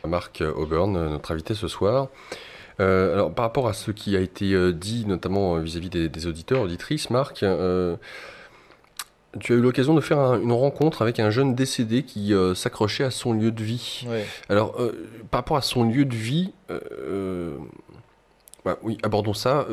Marc Auburn, notre invité ce soir. Alors, par rapport à ce qui a été dit, notamment vis-à-vis des auditeurs, auditrices, Marc, tu as eu l'occasion de faire une rencontre avec un jeune décédé qui s'accrochait à son lieu de vie. Oui. Alors, par rapport à son lieu de vie, bah, oui, abordons ça.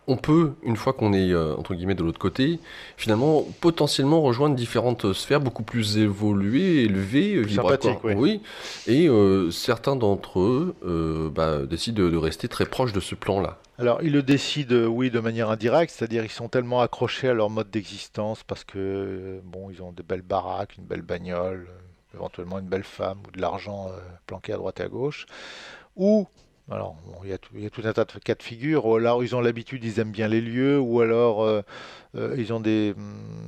On peut, une fois qu'on est entre guillemets de l'autre côté, finalement potentiellement rejoindre différentes sphères beaucoup plus évoluées, élevées, Plus vibratoires, sympathique, oui. oui. Et certains d'entre eux décident de rester très proches de ce plan-là. Alors, ils le décident, oui, de manière indirecte, c'est-à-dire ils sont tellement accrochés à leur mode d'existence parce que, bon, ils ont de belles baraques, une belle bagnole, éventuellement une belle femme ou de l'argent planqué à droite et à gauche. Ou, alors, bon, il y a tout un tas de cas de figure. Ou alors, ils ont l'habitude, ils aiment bien les lieux, ou alors, ils ont des,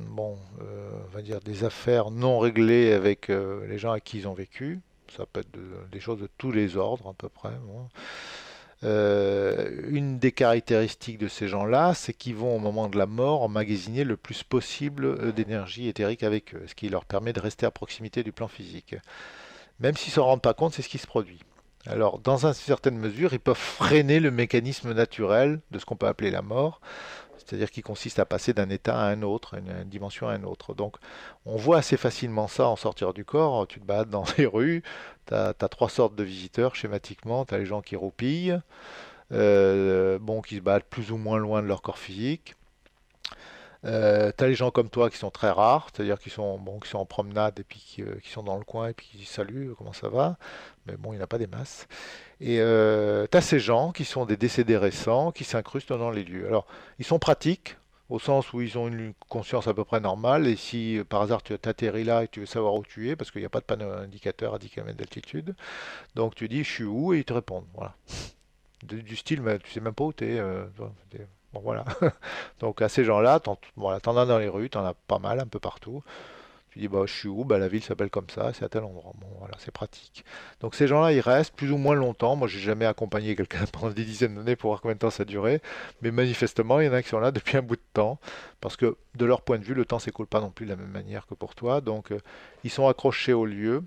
bon, on va dire des affaires non réglées avec les gens à qui ils ont vécu. Ça peut être des choses de tous les ordres à peu près. Bon. Une des caractéristiques de ces gens-là, c'est qu'ils vont au moment de la mort emmagasiner le plus possible d'énergie éthérique avec eux, ce qui leur permet de rester à proximité du plan physique. Même s'ils ne s'en rendent pas compte, c'est ce qui se produit. Alors, dans une certaine mesure, ils peuvent freiner le mécanisme naturel de ce qu'on peut appeler la mort, c'est-à-dire qui consiste à passer d'un état à un autre, une dimension à une autre. Donc, on voit assez facilement ça en sortir du corps. Tu te balades dans les rues, tu as trois sortes de visiteurs schématiquement. Tu as les gens qui roupillent, bon, qui se baladent plus ou moins loin de leur corps physique. T'as les gens comme toi qui sont très rares, c'est-à-dire qui sont, bon, qui sont en promenade et puis qui sont dans le coin et puis qui disent salut, comment ça va? Mais bon, il n'y en a pas des masses. Et t'as ces gens qui sont des décédés récents qui s'incrustent dans les lieux. Alors, ils sont pratiques au sens où ils ont une conscience à peu près normale et si par hasard tu atterris là et tu veux savoir où tu es, parce qu'il n'y a pas de panneau indicateur à 10 km d'altitude, donc tu dis je suis où et ils te répondent. Voilà. Du style, mais tu sais même pas où tu es. Bon, voilà. Donc à ces gens-là, voilà, t'en as dans les rues, t'en as pas mal, un peu partout. Tu dis, bah, je suis où? Bah, la ville s'appelle comme ça, c'est à tel endroit. Bon, voilà, c'est pratique. Donc ces gens-là, ils restent plus ou moins longtemps. Moi, j'ai jamais accompagné quelqu'un pendant des dizaines d'années pour voir combien de temps ça durait. Mais manifestement, il y en a qui sont là depuis un bout de temps. Parce que de leur point de vue, le temps s'écoule pas non plus de la même manière que pour toi. Donc ils sont accrochés au lieu.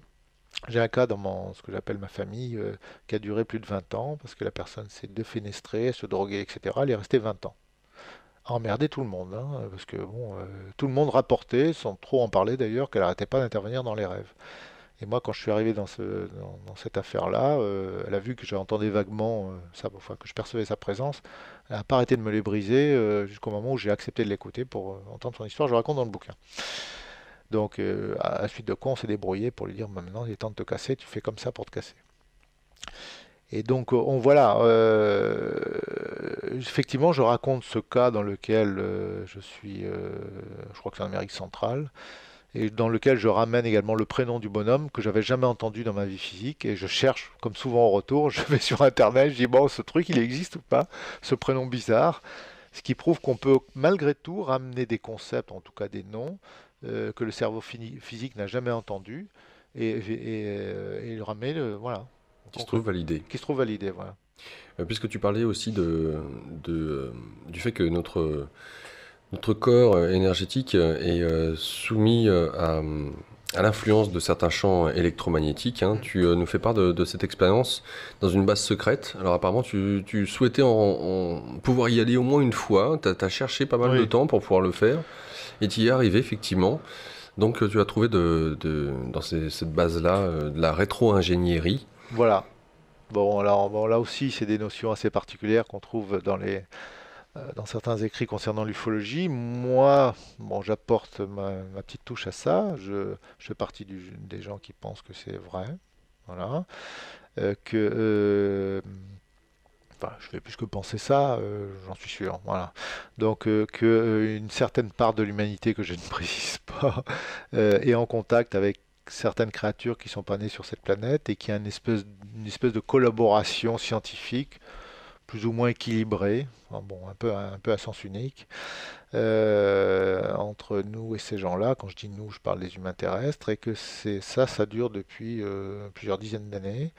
J'ai un cas dans ce que j'appelle ma famille qui a duré plus de 20 ans parce que la personne s'est défenestrée, se droguée, etc. Elle est restée 20 ans à emmerder tout le monde, hein, parce que bon, tout le monde rapportait, sans trop en parler d'ailleurs, qu'elle n'arrêtait pas d'intervenir dans les rêves. Et moi, quand je suis arrivé dans cette affaire-là, elle a vu que j'entendais vaguement, enfin, que je percevais sa présence. Elle n'a pas arrêté de me les briser jusqu'au moment où j'ai accepté de l'écouter pour entendre son histoire. Je raconte dans le bouquin. Donc, à la suite de quoi, on s'est débrouillé pour lui dire maintenant, il est temps de te casser, tu fais comme ça pour te casser. Et donc, voilà, effectivement, je raconte ce cas dans lequel je crois que c'est en Amérique centrale, et dans lequel je ramène également le prénom du bonhomme que j'avais jamais entendu dans ma vie physique, et je cherche, comme souvent au retour, je vais sur Internet, je dis, bon, ce truc, il existe ou pas, ce prénom bizarre, ce qui prouve qu'on peut malgré tout ramener des concepts, en tout cas des noms, que le cerveau physique n'a jamais entendu, et le ramener, voilà, Qui se trouve validé. qui se trouve validé, voilà. Puisque tu parlais aussi du fait que notre corps énergétique est soumis à l'influence de certains champs électromagnétiques, hein. Tu nous fais part de cette expérience dans une base secrète. Alors apparemment, tu souhaitais pouvoir y aller au moins une fois. Tu as cherché pas mal de Oui, temps pour pouvoir le faire. Et tu y es arrivé, effectivement. Donc tu as trouvé dans cette base-là de la rétro-ingénierie. voilà. Bon, alors bon, là aussi, c'est des notions assez particulières qu'on trouve dans certains écrits concernant l'ufologie. Moi, bon, j'apporte ma petite touche à ça. Je fais partie des gens qui pensent que c'est vrai. Voilà. Enfin, je fais plus que penser ça, j'en suis sûr. Voilà. Donc, une certaine part de l'humanité que je ne précise pas est en contact avec certaines créatures qui sont pas nées sur cette planète et qui a une espèce de collaboration scientifique plus ou moins équilibrée, enfin, bon, un peu à sens unique, entre nous et ces gens-là. Quand je dis nous, je parle des humains terrestres, et que ça dure depuis plusieurs dizaines d'années,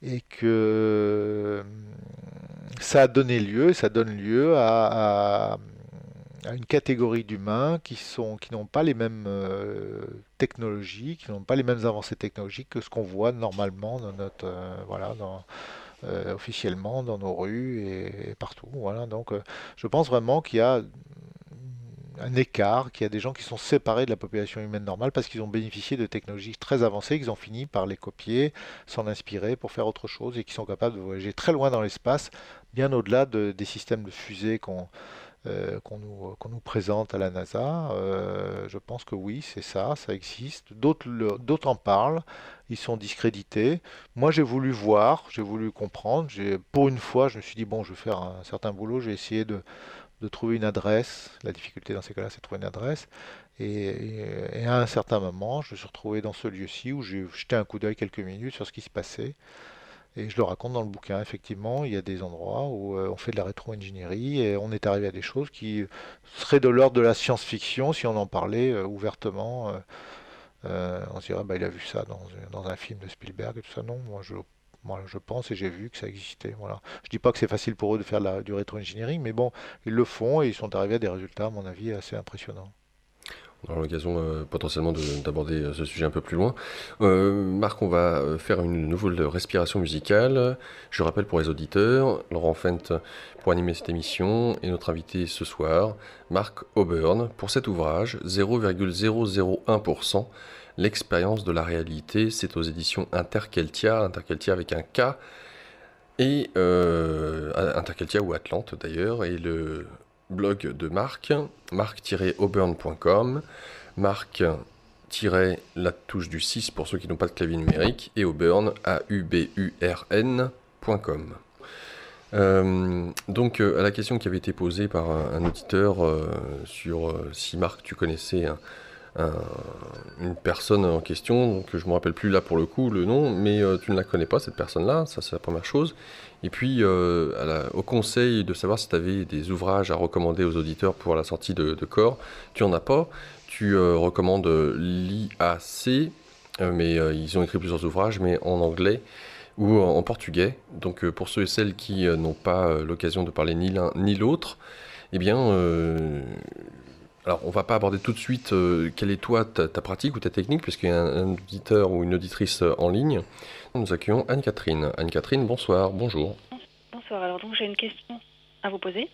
et que ça donne lieu à à une catégorie d'humains qui n'ont pas les mêmes technologies, qui n'ont pas les mêmes avancées technologiques que ce qu'on voit normalement dans notre, voilà, officiellement dans nos rues et partout. Voilà. Donc, je pense vraiment qu'il y a un écart, qu'il y a des gens qui sont séparés de la population humaine normale parce qu'ils ont bénéficié de technologies très avancées, qu'ils ont fini par les copier, s'en inspirer pour faire autre chose et qui sont capables de voyager très loin dans l'espace, bien au-delà des systèmes de fusées qu'on nous présente à la NASA. Je pense que oui, c'est ça, ça existe. D'autres en parlent, ils sont discrédités. Moi, j'ai voulu voir, j'ai voulu comprendre. Pour une fois, je me suis dit, bon, je vais faire un certain boulot, j'ai essayé de trouver une adresse. La difficulté dans ces cas-là, c'est de trouver une adresse. Et à un certain moment, je me suis retrouvé dans ce lieu-ci où j'ai jeté un coup d'œil quelques minutes sur ce qui se passait. Et je le raconte dans le bouquin. Effectivement, il y a des endroits où on fait de la rétro-ingénierie et on est arrivé à des choses qui seraient de l'ordre de la science-fiction si on en parlait ouvertement. On se dirait, bah, il a vu ça dans un film de Spielberg et tout ça. Non, moi, je pense et j'ai vu que ça existait. Voilà. Je dis pas que c'est facile pour eux de faire du rétro-engineering, mais bon, ils le font et ils sont arrivés à des résultats, à mon avis, assez impressionnants. On aura l'occasion potentiellement d'aborder ce sujet un peu plus loin. Marc, on va faire une nouvelle respiration musicale. Je rappelle pour les auditeurs, Laurent Fent pour animer cette émission et notre invité ce soir, Marc Auburn, pour cet ouvrage 0,001%, l'expérience de la réalité. C'est aux éditions Interkeltia, Interkeltia avec un K, et Interkeltia ou Atlante d'ailleurs, et le blog de Marc, marc-auburn.com, Marc la touche du 6 pour ceux qui n'ont pas de clavier numérique, et Auburn, auburn.com. Donc à la question qui avait été posée par un auditeur sur si Marc tu connaissais un- une personne en question, donc je me rappelle plus là pour le coup le nom, mais tu ne la connais pas cette personne-là, ça c'est la première chose. Et puis au conseil de savoir si tu avais des ouvrages à recommander aux auditeurs pour la sortie de corps, tu en as pas. Tu recommandes l'IAC, mais ils ont écrit plusieurs ouvrages, mais en anglais ou en portugais. Donc pour ceux et celles qui n'ont pas l'occasion de parler ni l'un ni l'autre, eh bien, alors on va pas aborder tout de suite quelle est toi ta pratique ou ta technique, puisqu'il y a un auditeur ou une auditrice en ligne. Nous accueillons Anne-Catherine. Anne-Catherine, bonsoir, bonjour. Bonsoir, alors donc j'ai une question à vous poser.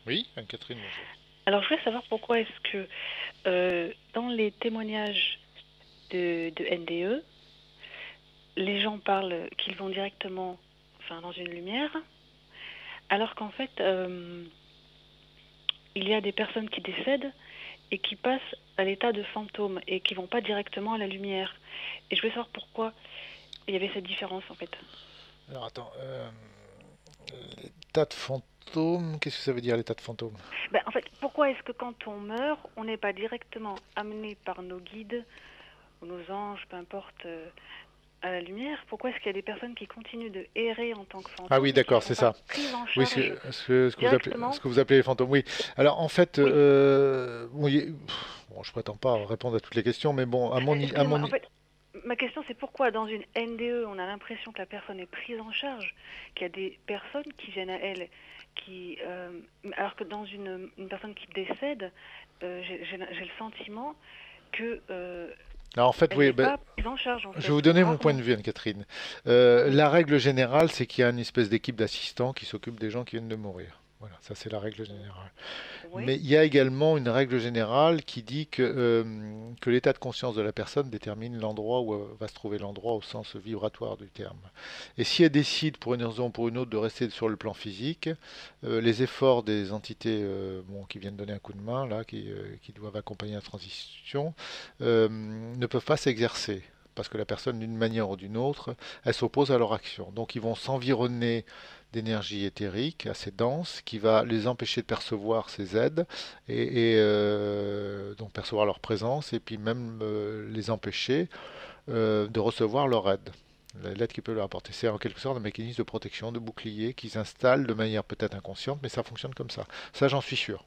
Oui, Anne-Catherine, bonjour. Alors je voulais savoir pourquoi est-ce que dans les témoignages de NDE, les gens parlent qu'ils vont directement dans une lumière, alors qu'en fait il y a des personnes qui décèdent et qui passent à l'état de fantôme et qui vont pas directement à la lumière. Et je voulais savoir pourquoi il y avait cette différence en fait. Alors attends, l'état de fantôme, qu'est-ce que ça veut dire l'état de fantôme? En fait, pourquoi est-ce que quand on meurt, on n'est pas directement amené par nos guides ou nos anges, peu importe, à la lumière? Pourquoi est-ce qu'il y a des personnes qui continuent de errer en tant que Ah fantômes oui, et qui ne d'accord, sont c'est pas ça. prises en Oui, charge ce directement? que vous appelez les fantômes. Oui. Alors en fait, Oui. oui, bon, je prétends pas répondre à toutes les questions, mais bon, Excusez-moi, en fait, ma question c'est pourquoi dans une NDE, on a l'impression que la personne est prise en charge, qu'il y a des personnes qui viennent à elle, alors que dans une personne qui décède, j'ai le sentiment que alors, en fait, elle oui, n'est ben, pas prise en charge en je fait, vais vous ou donner mon point rarement. de vue, Anne-Catherine. Oui. La règle générale, c'est qu'il y a une espèce d'équipe d'assistants qui s'occupe des gens qui viennent de mourir. Voilà, ça c'est la règle générale. Oui. Mais il y a également une règle générale qui dit que l'état de conscience de la personne détermine l'endroit où va se trouver l'endroit au sens vibratoire du terme. Et si elle décide pour une raison ou pour une autre de rester sur le plan physique, les efforts des entités qui viennent donner un coup de main, là, qui doivent accompagner la transition, ne peuvent pas s'exercer. Parce que la personne, d'une manière ou d'une autre, elle s'oppose à leur action. Donc ils vont s'environner d'énergie éthérique assez dense qui va les empêcher de percevoir ces aides et donc percevoir leur présence et puis même les empêcher de recevoir leur aide. L'aide qu'ils peuvent leur apporter. C'est en quelque sorte un mécanisme de protection, de bouclier qui s'installe de manière peut-être inconsciente, mais ça fonctionne comme ça. Ça, j'en suis sûr.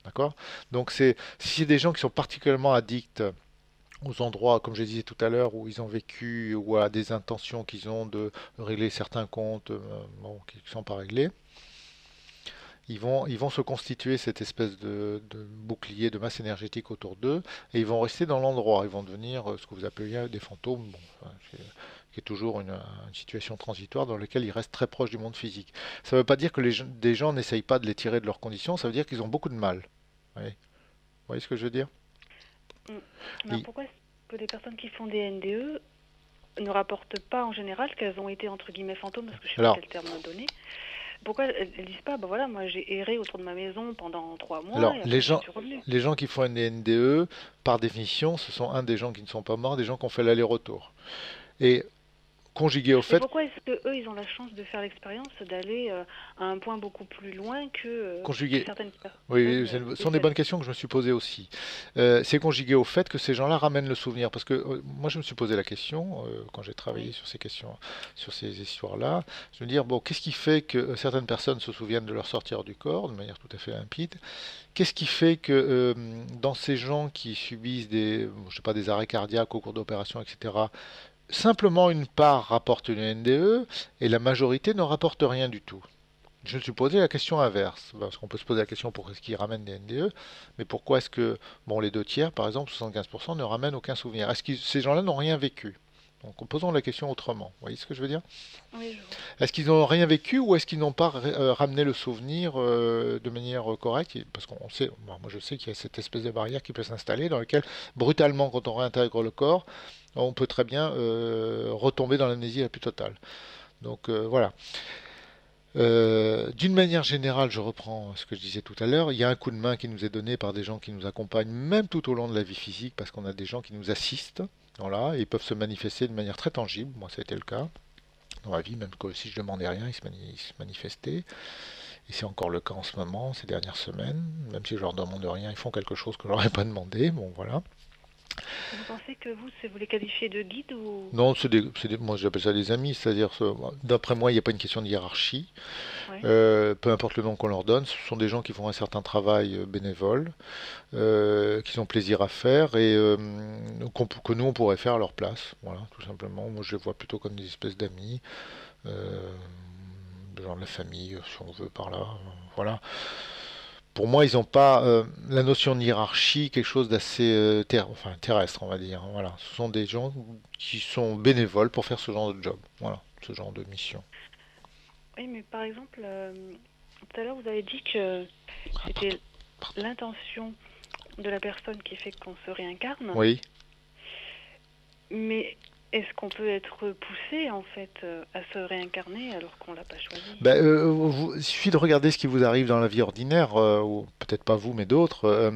D'accord. Donc, si c'est des gens qui sont particulièrement addicts aux endroits, comme je disais tout à l'heure, où ils ont vécu, ou à des intentions qu'ils ont de régler certains comptes bon, qui ne sont pas réglés, ils vont se constituer cette espèce de bouclier de masse énergétique autour d'eux et ils vont rester dans l'endroit. Ils vont devenir ce que vous appelez des fantômes, bon, enfin, qui est toujours une situation transitoire dans laquelle ils restent très proches du monde physique. Ça ne veut pas dire que des gens n'essayent pas de les tirer de leurs conditions, ça veut dire qu'ils ont beaucoup de mal. Vous voyez ce que je veux dire? Mm. Alors Et- pourquoi est-ce que les personnes qui font des NDE ne rapportent pas en général qu'elles ont été entre guillemets fantômes, parce que je sais pas Alors, quel terme donner. Pourquoi elles disent pas, bah voilà, moi j'ai erré autour de ma maison pendant 3 mois alors et les après j'y gens, suis revenu. les gens qui font un NDE, par définition, ce sont des gens qui ne sont pas morts, des gens qui ont fait l'aller-retour. Et conjugué au Mais fait, pourquoi est-ce que eux ils ont la chance de faire l'expérience d'aller à un point beaucoup plus loin que conjugué, certaines oui, personnes ce qui sont des décèdent? bonnes questions que je me suis posées aussi. C'est conjugué au fait que ces gens-là ramènent le souvenir. Parce que moi, je me suis posé la question, quand j'ai travaillé Oui. sur ces questions, sur ces histoires-là, je me dire, bon, qu'est-ce qui fait que certaines personnes se souviennent de leur sortir du corps de manière tout à fait limpide? Qu'est-ce qui fait que dans ces gens qui subissent je sais pas, des arrêts cardiaques au cours d'opérations, etc., simplement une part rapporte une NDE et la majorité ne rapporte rien du tout? Je me suis posé la question inverse, parce qu'on peut se poser la question pourquoi est-ce qu'ils ramènent des NDE, mais pourquoi est-ce que, bon, les deux tiers, par exemple, 75%, ne ramènent aucun souvenir? Est-ce que ces gens-là n'ont rien vécu? Donc, posons la question autrement. Vous voyez ce que je veux dire? Oui, je vois. Est-ce qu'ils n'ont rien vécu ou est-ce qu'ils n'ont pas ramené le souvenir de manière correcte? Parce qu'on sait, moi je sais qu'il y a cette espèce de barrière qui peut s'installer dans laquelle, brutalement, quand on réintègre le corps, on peut très bien retomber dans l'amnésie la plus totale. Donc voilà. D'une manière générale, je reprends ce que je disais tout à l'heure, il y a un coup de main qui nous est donné par des gens qui nous accompagnent, même tout au long de la vie physique, parce qu'on a des gens qui nous assistent, voilà, et ils peuvent se manifester de manière très tangible. Moi, ça a été le cas dans ma vie, même que si je demandais rien, ils se manifestaient. Et c'est encore le cas en ce moment, ces dernières semaines. Même si je leur demande rien, ils font quelque chose que je leur ai pas demandé. Bon, voilà. Vous pensez que vous les qualifiez de guide ou... Non, moi j'appelle ça des amis, c'est-à-dire, d'après moi, il n'y a pas une question de hiérarchie. Ouais. Peu importe le nom qu'on leur donne, ce sont des gens qui font un certain travail bénévole, qui ont plaisir à faire et que nous on pourrait faire à leur place. Voilà, tout simplement. Moi je les vois plutôt comme des espèces d'amis, euh, des gens de la famille, si on veut par là. Voilà. Pour moi, ils n'ont pas la notion de hiérarchie, quelque chose d'assez enfin, terrestre, on va dire. Voilà. Ce sont des gens qui sont bénévoles pour faire ce genre de job. Voilà, ce genre de mission. Oui, mais par exemple, tout à l'heure vous avez dit que c'était l'intention de la personne qui fait qu'on se réincarne, Oui. mais est-ce qu'on peut être poussé en fait à se réincarner alors qu'on l'a pas choisi? Ben, il suffit de regarder ce qui vous arrive dans la vie ordinaire, ou peut-être pas vous, mais d'autres.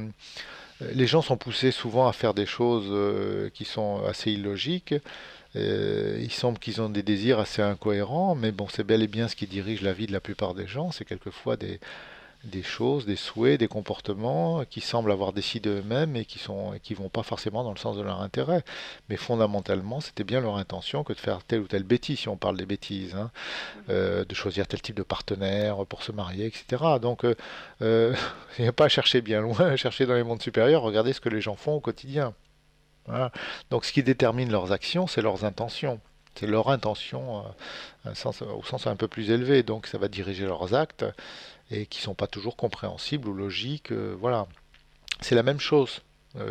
Les gens sont poussés souvent à faire des choses qui sont assez illogiques. Il semble qu'ils ont des désirs assez incohérents, mais bon, c'est bel et bien ce qui dirige la vie de la plupart des gens. C'est quelquefois des choses, des souhaits, des comportements qui semblent avoir décidé eux-mêmes et qui vont pas forcément dans le sens de leur intérêt. Mais fondamentalement, c'était bien leur intention que de faire telle ou telle bêtise, si on parle des bêtises, hein, Mhm. de choisir tel type de partenaire pour se marier, etc. Donc, il n'y a pas à chercher bien loin, à chercher dans les mondes supérieurs, regardez ce que les gens font au quotidien. Voilà. Donc, ce qui détermine leurs actions, c'est leurs intentions. C'est leur intention au sens un peu plus élevé. Donc, ça va diriger leurs actes et qui sont pas toujours compréhensibles ou logiques. Voilà. C'est la même chose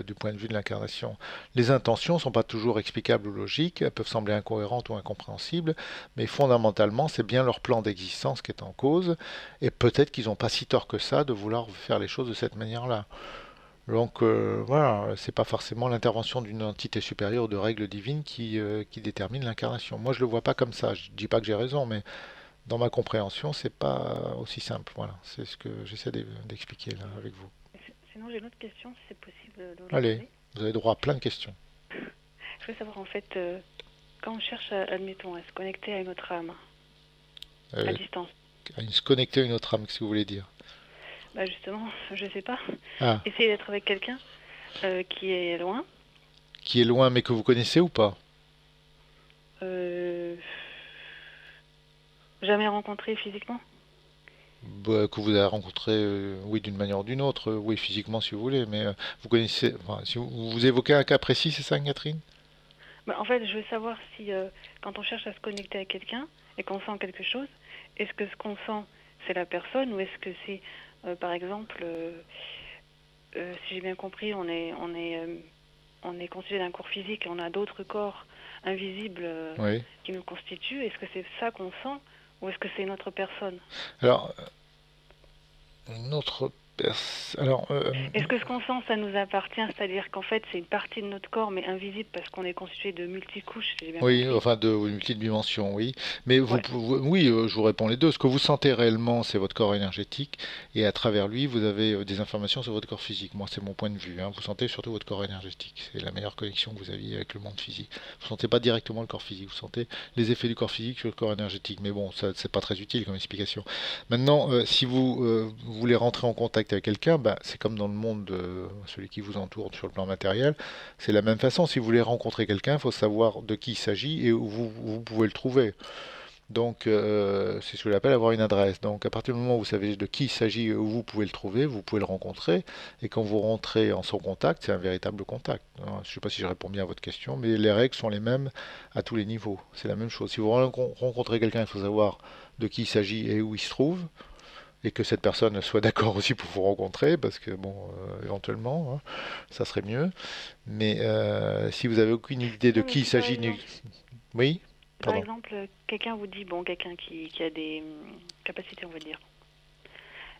du point de vue de l'incarnation. Les intentions ne sont pas toujours explicables ou logiques, elles peuvent sembler incohérentes ou incompréhensibles, mais fondamentalement, c'est bien leur plan d'existence qui est en cause, et peut-être qu'ils n'ont pas si tort que ça de vouloir faire les choses de cette manière-là. Donc voilà, c'est pas forcément l'intervention d'une entité supérieure ou de règles divines qui détermine l'incarnation. Moi, je le vois pas comme ça. Je dis pas que j'ai raison, mais dans ma compréhension, c'est pas aussi simple. Voilà, c'est ce que j'essaie d'expliquer là avec vous. Sinon, j'ai une autre question, si c'est possible de vous la Allez, poser. vous avez droit à plein de questions. Je veux savoir en fait, quand on cherche, admettons, à se connecter à une autre âme, à Euh, distance, Se connecter à une autre âme, qu'est-ce que vous voulez dire? bah justement, je sais pas, Ah, essayer d'être avec quelqu'un qui est loin, qui est loin mais que vous connaissez ou pas? euh, jamais rencontré physiquement. Bah, que vous avez rencontré, oui, d'une manière ou d'une autre, oui, physiquement si vous voulez, mais vous connaissez, enfin, si vous évoquez un cas précis, c'est ça, Catherine? Bah, en fait, je veux savoir si quand on cherche à se connecter à quelqu'un et qu'on sent quelque chose, est-ce que ce qu'on sent, c'est la personne ou est-ce que c'est, par exemple, si j'ai bien compris, on est constitué d'un corps physique et on a d'autres corps invisibles Oui. qui nous constituent. Est-ce que c'est ça qu'on sent ou est-ce que c'est une autre personne? Alors, une autre Alors, Est-ce que ce qu'on sent, ça nous appartient? C'est-à-dire qu'en fait, c'est une partie de notre corps, mais invisible parce qu'on est constitué de multicouches, si j'ai bien oui, compris. enfin de multidimension, oui. Mais Ouais. oui, je vous réponds les deux. Ce que vous sentez réellement, c'est votre corps énergétique, et à travers lui, vous avez des informations sur votre corps physique. Moi, c'est mon point de vue, hein. Vous sentez surtout votre corps énergétique. C'est la meilleure connexion que vous aviez avec le monde physique. Vous sentez pas directement le corps physique. Vous sentez les effets du corps physique sur le corps énergétique. Mais bon, ça, c'est pas très utile comme explication. Maintenant, si vous voulez rentrer en contact avec quelqu'un, bah, c'est comme dans le monde, celui qui vous entoure sur le plan matériel. C'est la même façon. Si vous voulez rencontrer quelqu'un, il faut savoir de qui il s'agit et où vous pouvez le trouver. Donc, c'est ce que j'appelle avoir une adresse. Donc, à partir du moment où vous savez de qui il s'agit et où vous pouvez le trouver, vous pouvez le rencontrer. Et quand vous rentrez en son contact, c'est un véritable contact. Alors, je ne sais pas si je réponds bien à votre question, mais les règles sont les mêmes à tous les niveaux. C'est la même chose. Si vous rencontrez quelqu'un, il faut savoir de qui il s'agit et où il se trouve. Et que cette personne soit d'accord aussi pour vous rencontrer, parce que, bon, éventuellement, hein, ça serait mieux. Mais si vous avez aucune idée de Non, mais qui il si par s'agit, exemple, oui, par pardon. exemple, quelqu'un vous dit, bon, quelqu'un qui a des capacités, on va dire,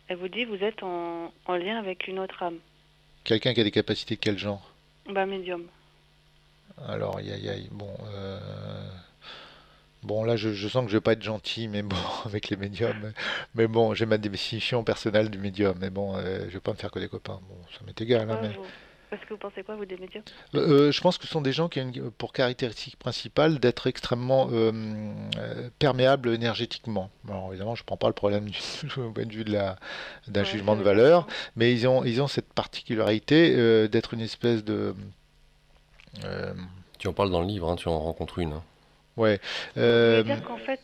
elle vous dit, vous êtes en lien avec une autre âme, Quelqu'un qui a des capacités de quel genre? bah, médium. Alors, bon, bon, là, je sens que je vais pas être gentil, mais bon, avec les médiums. Mais bon, j'ai ma définition personnelle du médium. Mais bon, je vais pas me faire que des copains. Bon, ça m'est égal, hein, Pourquoi mais vous, parce que vous pensez quoi, vous, des médiums? je pense que ce sont des gens qui ont pour caractéristique principale d'être extrêmement perméables énergétiquement. Alors, évidemment, je ne prends pas le problème du point de vue d'un Ouais, ça jugement de veut dire valeur, quoi? mais ils ont cette particularité d'être une espèce de... euh, Tu en parles dans le livre, hein, tu en rencontres une, hein. ouais. Donc, vous voulez euh, dire qu'en fait,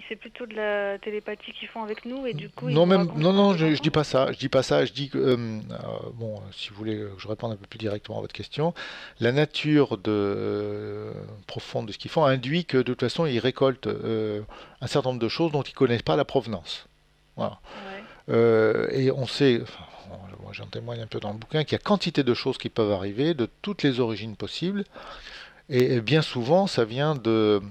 c'est plutôt de la télépathie qu'ils font avec nous et du coup, ils Non, nous même, racontent non, ce qu'on non, veut je dis entendre? pas ça. Je dis pas ça. Je dis que, bon, si vous voulez que je réponde un peu plus directement à votre question, la nature profonde de ce qu'ils font induit que de toute façon, ils récoltent un certain nombre de choses dont ils connaissent pas la provenance. Voilà. Ouais. Et on sait, enfin, moi j'en témoigne un peu dans le bouquin, qu'il y a quantité de choses qui peuvent arriver de toutes les origines possibles. Et bien souvent, ça vient de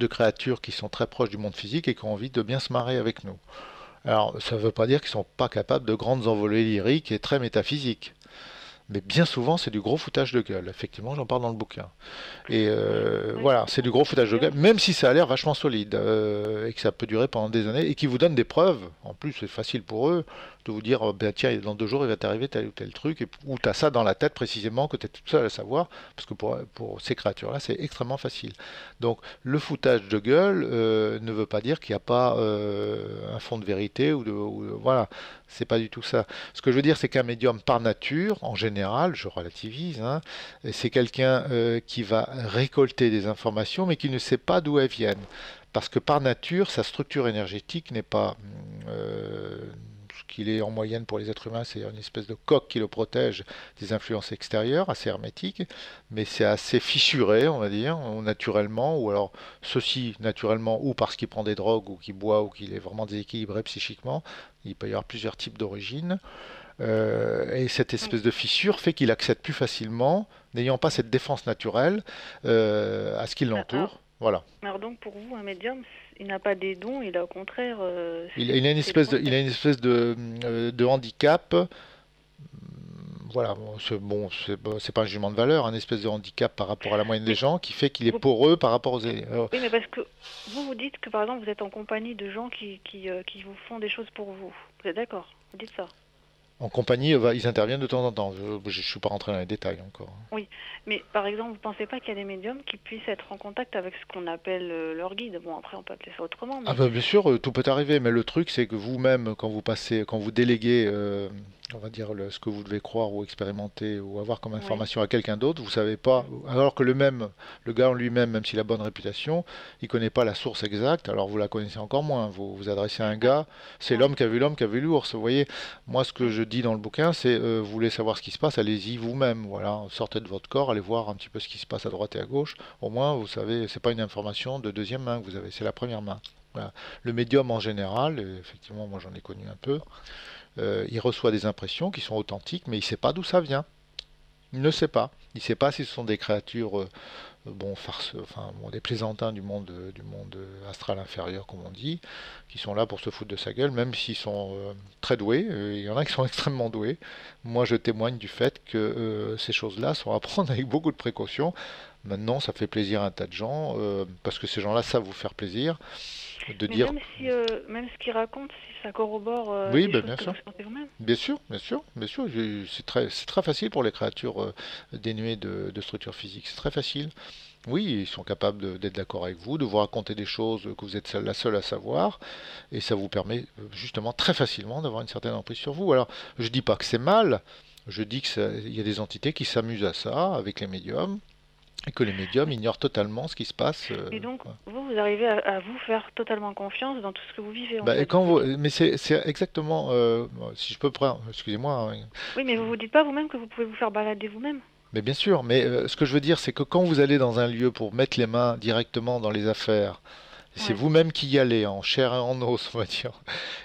créatures qui sont très proches du monde physique et qui ont envie de bien se marrer avec nous. Alors, ça ne veut pas dire qu'ils ne sont pas capables de grandes envolées lyriques et très métaphysiques. Mais bien souvent, c'est du gros foutage de gueule. Effectivement, j'en parle dans le bouquin. Et Ouais. Ouais, voilà, c'est du gros parce que foutage de d'ailleurs, gueule, même si ça a l'air vachement solide et que ça peut durer pendant des années et qui vous donne des preuves. En plus, c'est facile pour eux de vous dire, oh, ben, tiens, dans 2 jours, il va t'arriver tel ou tel truc, ou tu as ça dans la tête précisément que tu es tout seul à savoir, parce que pour ces créatures-là, c'est extrêmement facile. Donc, le foutage de gueule ne veut pas dire qu'il n'y a pas un fond de vérité voilà, c'est pas du tout ça. Ce que je veux dire, c'est qu'un médium par nature, en général, je relativise, hein, c'est quelqu'un qui va récolter des informations, mais qui ne sait pas d'où elles viennent. Parce que par nature, sa structure énergétique n'est pas ce qu'il est en moyenne pour les êtres humains, c'est une espèce de coque qui le protège des influences extérieures, assez hermétique, mais c'est assez fissuré, on va dire, naturellement, ou alors ceci naturellement, ou parce qu'il prend des drogues, ou qu'il boit, ou qu'il est vraiment déséquilibré psychiquement. Il peut y avoir plusieurs types d'origines. Et cette oui. espèce de fissure fait qu'il accède plus facilement, n'ayant pas cette défense naturelle, à ce qui l'entoure. Voilà. Alors donc, pour vous, un médium, il n'a pas des dons, il a au contraire, Il a une c'est le espèce de, il a contraire. une espèce de handicap. Voilà, bon, c'est pas un jugement de valeur, un espèce de handicap par rapport à la moyenne des Mais gens qui fait qu'il est vous, poreux par rapport aux. oui, mais parce que vous dites que par exemple, vous êtes en compagnie de gens qui vous font des choses pour vous. Vous êtes d'accord? Vous dites ça? En compagnie, ils interviennent de temps en temps. Je ne suis pas rentré dans les détails encore. Oui. Mais par exemple, vous pensez pas qu'il y a des médiums qui puissent être en contact avec ce qu'on appelle leur guide? Bon, après, on peut appeler ça autrement, Ah mais bah, bien sûr, tout peut arriver, mais le truc c'est que vous-même, quand vous déléguez on va dire, ce que vous devez croire ou expérimenter ou avoir comme Oui, information à quelqu'un d'autre, vous savez pas, alors que le gars en lui-même, même s'il a bonne réputation, il connaît pas la source exacte, alors vous la connaissez encore moins. Vous vous adressez à un ouais, gars, c'est ouais, l'homme qui a vu l'ours. Vous voyez, moi ce que ouais. je dis dans le bouquin, c'est vous voulez savoir ce qui se passe, allez-y vous-même. Voilà, sortez de votre corps, allez voir un petit peu ce qui se passe à droite et à gauche. Au moins, vous savez, c'est pas une information de deuxième main que vous avez, c'est la première main. Voilà. Le médium en général, et effectivement, moi j'en ai connu un peu. Il reçoit des impressions qui sont authentiques, mais il ne sait pas d'où ça vient. Il ne sait pas. Il ne sait pas si ce sont des créatures, bon, enfin, bon, des plaisantins du monde astral inférieur, comme on dit, qui sont là pour se foutre de sa gueule, même s'ils sont très doués. Il y en a qui sont extrêmement doués. Moi, je témoigne du fait que ces choses-là sont à prendre avec beaucoup de précautions. Maintenant, ça fait plaisir à un tas de gens, parce que ces gens-là savent vous faire plaisir, de Mais dire, même si, même ce qu'il raconte, si ça corrobore oui, des ben, choses bien que sûr. vous sentez vous-même. Bien sûr, bien sûr, bien sûr. C'est très facile pour les créatures dénuées de structure physique. C'est très facile. Oui, ils sont capables d'être d'accord avec vous, de vous raconter des choses que vous êtes la seule à savoir, et ça vous permet justement très facilement d'avoir une certaine emprise sur vous. Alors, je dis pas que c'est mal, je dis il y a des entités qui s'amusent à ça avec les médiums, et que les médiums ignorent totalement ce qui se passe. Et donc, Voilà. vous arrivez à vous faire totalement confiance dans tout ce que vous vivez, en Bah, et fait. quand vous, mais c'est exactement, si je peux prendre, excusez-moi, hein. Oui, mais vous vous dites pas vous-même que vous pouvez vous faire balader vous-même. Mais bien sûr, mais ce que je veux dire, c'est que quand vous allez dans un lieu pour mettre les mains directement dans les affaires, c'est Ouais. vous-même qui y allez, en chair et en os, on va dire,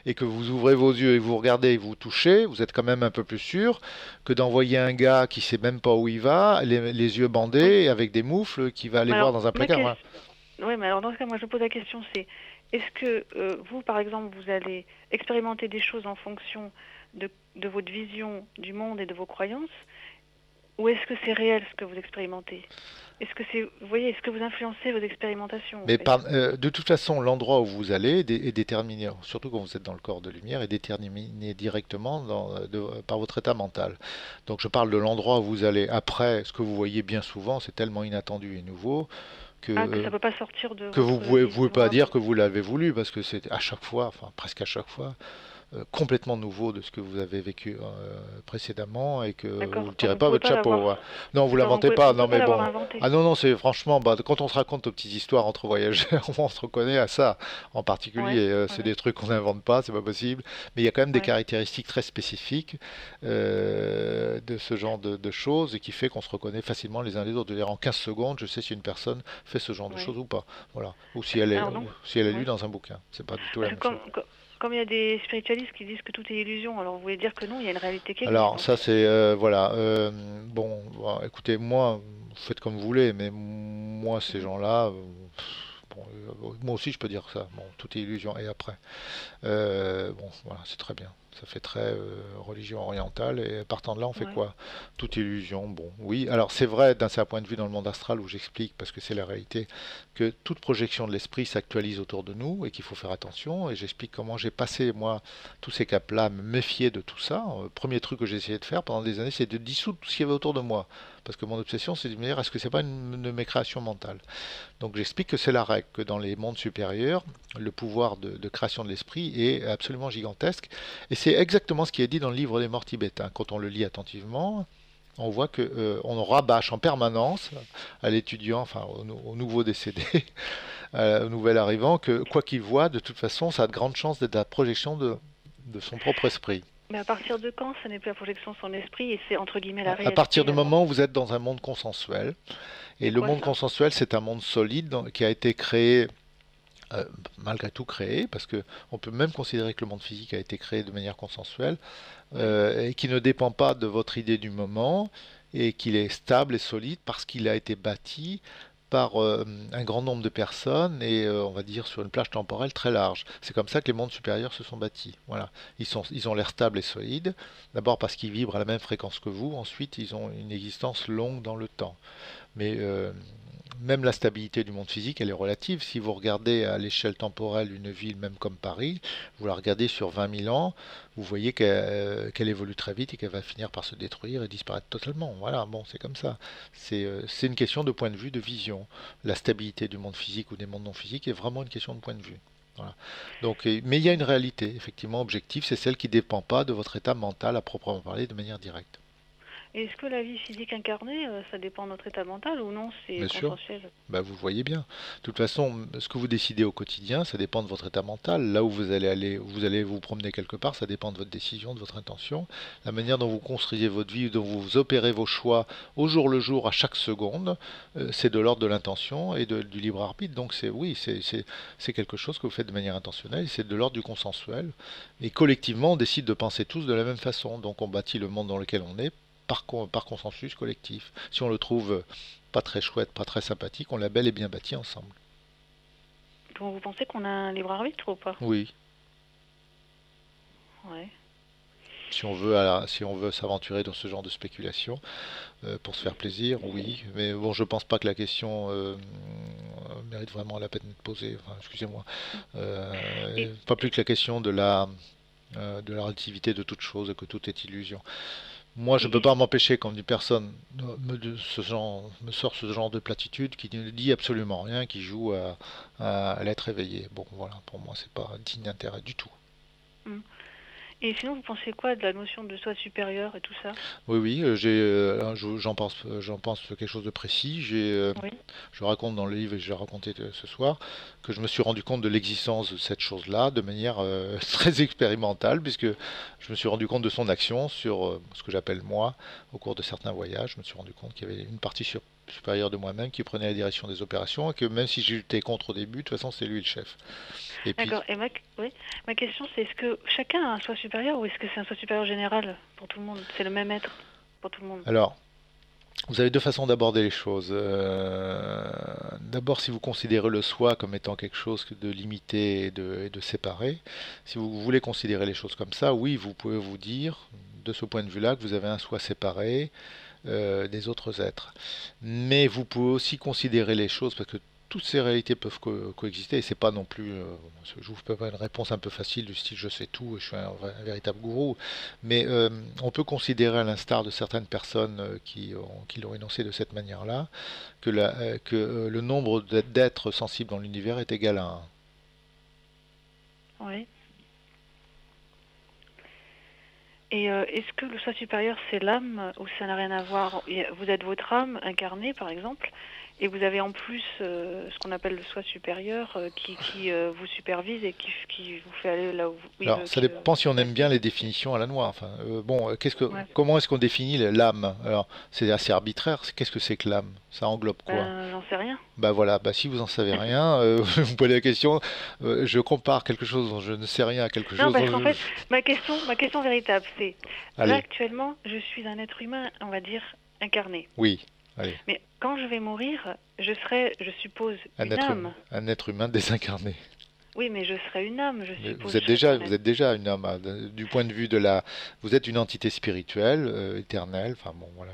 et que vous ouvrez vos yeux et vous regardez et vous touchez, vous êtes quand même un peu plus sûr que d'envoyer un gars qui sait même pas où il va, les yeux Oui. bandés, avec des moufles, qui va aller Mais voir alors, dans un ma placard. Voilà. question... Oui, mais alors dans ce cas, moi, je pose la question, c'est est-ce que vous, par exemple, vous allez expérimenter des choses en fonction de votre vision du monde et de vos croyances, ou est-ce que c'est réel ce que vous expérimentez? Est-ce que c'est, vous voyez, est-ce que vous influencez vos expérimentations, en Mais fait? de toute façon, l'endroit où vous allez est déterminé, surtout quand vous êtes dans le corps de lumière, est déterminé directement par votre état mental. Donc je parle de l'endroit où vous allez. Après, ce que vous voyez bien souvent, c'est tellement inattendu et nouveau Ah, que ça peut pas sortir de que votre vous pouvez pas libre dire que arbitre. vous l'avez voulu, parce que c'est à chaque fois, enfin presque à chaque fois, complètement nouveau de ce que vous avez vécu précédemment et que vous ne D'accord. Donc tirez vous pas pouvez votre pas chapeau. l'avoir. Ouais. Non, vous D'accord. l'inventez pas. Vous Non, pouvez pas mais l'avoir bon. inventé. Ah non, non, c'est franchement, bah, quand on se raconte nos petites histoires entre voyageurs, on se reconnaît à ça en particulier. Ouais. C'est Ouais. des trucs qu'on n'invente pas, c'est pas possible. Mais il y a quand même des Ouais. caractéristiques très spécifiques de ce genre de choses et qui fait qu'on se reconnaît facilement les uns les autres. En 15 secondes, je sais si une personne fait ce genre de Ouais. choses ou pas. Voilà. Ou Alors donc, si elle est lue ouais. dans un bouquin. C'est pas du tout la Parce que même chose. comme il y a des spiritualistes qui disent que tout est illusion, alors vous voulez dire que non, il y a une réalité qui existe Alors en ça fait. c'est voilà bon, écoutez moi vous faites comme vous voulez mais moi ces Mhm. gens-là bon, moi aussi je peux dire ça bon tout est illusion et après bon voilà c'est très bien ça fait très religion orientale et partant de là on fait Ouais. quoi toute illusion bon oui alors c'est vrai d'un certain point de vue dans le monde astral où j'explique parce que c'est la réalité que toute projection de l'esprit s'actualise autour de nous et qu'il faut faire attention et j'explique comment j'ai passé moi tous ces caps-là, me méfier de tout ça. Premier truc que j'ai essayé de faire pendant des années, c'est de dissoudre tout ce qu'il y avait autour de moi. Parce que mon obsession, c'est de me dire, est-ce que c'est pas une de mes créations mentales? Donc j'explique que c'est la règle, que dans les mondes supérieurs, le pouvoir de création de l'esprit est absolument gigantesque. Et c'est exactement ce qui est dit dans le livre des morts tibétains. Quand on le lit attentivement, on voit que on rabâche en permanence à l'étudiant, enfin au nouveau décédé, au nouvel arrivant, que quoi qu'il voit, de toute façon, ça a de grandes chances d'être la projection de son propre esprit. Mais à partir de quand ça n'est plus la projection de son esprit et c'est entre guillemets la À partir réalité du alors? moment où vous êtes dans un monde consensuel, et C'est le quoi monde ça? consensuel, c'est un monde solide qui a été créé, malgré tout créé, parce que on peut même considérer que le monde physique a été créé de manière consensuelle, Ouais. et qui ne dépend pas de votre idée du moment, et qu'il est stable et solide parce qu'il a été bâti par un grand nombre de personnes et on va dire sur une plage temporelle très large. C'est comme ça que les mondes supérieurs se sont bâtis. Voilà. Ils ont l'air stables et solides, d'abord parce qu'ils vibrent à la même fréquence que vous, ensuite ils ont une existence longue dans le temps. Mais même la stabilité du monde physique, elle est relative. Si vous regardez à l'échelle temporelle une ville, même comme Paris, vous la regardez sur 20 000 ans, vous voyez qu'elle évolue très vite et qu'elle va finir par se détruire et disparaître totalement. Voilà, bon, c'est comme ça. C'est une question de point de vue, de vision. La stabilité du monde physique ou des mondes non physiques est vraiment une question de point de vue. Voilà. Donc, mais il y a une réalité, effectivement, objective, c'est celle qui ne dépend pas de votre état mental à proprement parler de manière directe. Et est-ce que la vie physique incarnée, ça dépend de notre état mental ou non, c'est Bien sûr. consensuel? Bah, vous voyez bien. De toute façon, ce que vous décidez au quotidien, ça dépend de votre état mental. Là où vous allez aller, où vous allez vous promener quelque part, ça dépend de votre décision, de votre intention. La manière dont vous construisez votre vie, dont vous opérez vos choix au jour le jour, à chaque seconde, c'est de l'ordre de l'intention et du libre arbitre. Donc c'est oui, c'est quelque chose que vous faites de manière intentionnelle, c'est de l'ordre du consensuel. Et collectivement, on décide de penser tous de la même façon. Donc on bâtit le monde dans lequel on est par consensus collectif. Si on le trouve pas très chouette, pas très sympathique, on l'a bel et bien bâti ensemble. Donc vous pensez qu'on a un libre arbitre ou pas? Oui, Ouais. si on veut s'aventurer dans ce genre de spéculation pour se faire plaisir, oui. Mais bon, je pense pas que la question mérite vraiment la peine d'être posée. Enfin, excusez-moi. Et, Pas plus que la question de la relativité de toute chose et que tout est illusion. Moi, je ne peux et, pas m'empêcher quand une personne me sort ce genre de platitude qui ne dit absolument rien, qui joue à l'être éveillé. Bon, voilà, pour moi, c'est pas digne d'intérêt du tout. et sinon, vous pensez quoi de la notion de soi supérieur et tout ça? Oui, oui, j'en pense quelque chose de précis. Oui. Je raconte dans le livre et je l'ai raconté ce soir que je me suis rendu compte de l'existence de cette chose-là de manière très expérimentale, puisque je me suis rendu compte de son action sur ce que j'appelle moi au cours de certains voyages. Je me suis rendu compte qu'il y avait une partie supérieure de moi-même qui prenait la direction des opérations et que même si j'étais contre au début, de toute façon, c'est lui le chef. Et puis, D'accord. Et oui, ma question, c'est est-ce que chacun a un soi supérieur ou est-ce que c'est un soi supérieur général pour tout le monde? C'est le même être pour tout le monde. alors, vous avez deux façons d'aborder les choses. D'abord, si vous considérez le soi comme étant quelque chose de limité et de séparé, si vous voulez considérer les choses comme ça, oui, vous pouvez vous dire, de ce point de vue-là, que vous avez un soi séparé des autres êtres. Mais vous pouvez aussi considérer les choses, parce que toutes ces réalités peuvent coexister, et c'est pas non plus, je vous fais pas une réponse un peu facile du style je sais tout, et je suis un véritable gourou, mais on peut considérer à l'instar de certaines personnes qui l'ont énoncé de cette manière-là, que le nombre d'êtres sensibles dans l'univers est égal à 1. Oui. Et est-ce que le soi supérieur, c'est l'âme ou ça n'a rien à voir? Vous êtes votre âme incarnée, par exemple, et vous avez en plus ce qu'on appelle le soi supérieur qui vous supervise et qui vous fait aller là où il Alors, veut ça que dépend si on vous aime bien fassiez. les définitions à la noix. Enfin, bon, Ouais. comment est-ce qu'on définit l'âme? Alors, c'est assez arbitraire. Qu'est-ce que c'est que l'âme? Ça englobe quoi? Ben, j'en sais rien. Bah voilà, bah si vous en savez rien, vous me posez la question, je compare quelque chose dont je ne sais rien à quelque Non, chose parce dont qu'en fait, ma question véritable, c'est là Allez, actuellement, je suis un être humain, on va dire incarné. oui, allez, Mais quand je vais mourir, je serai, je suppose, une âme. un être humain désincarné. Oui, mais je serai une âme, je Mais suppose. Je serai pas un vous être. êtes déjà une âme, hein, du point de vue de vous êtes une entité spirituelle, éternelle, enfin bon, voilà,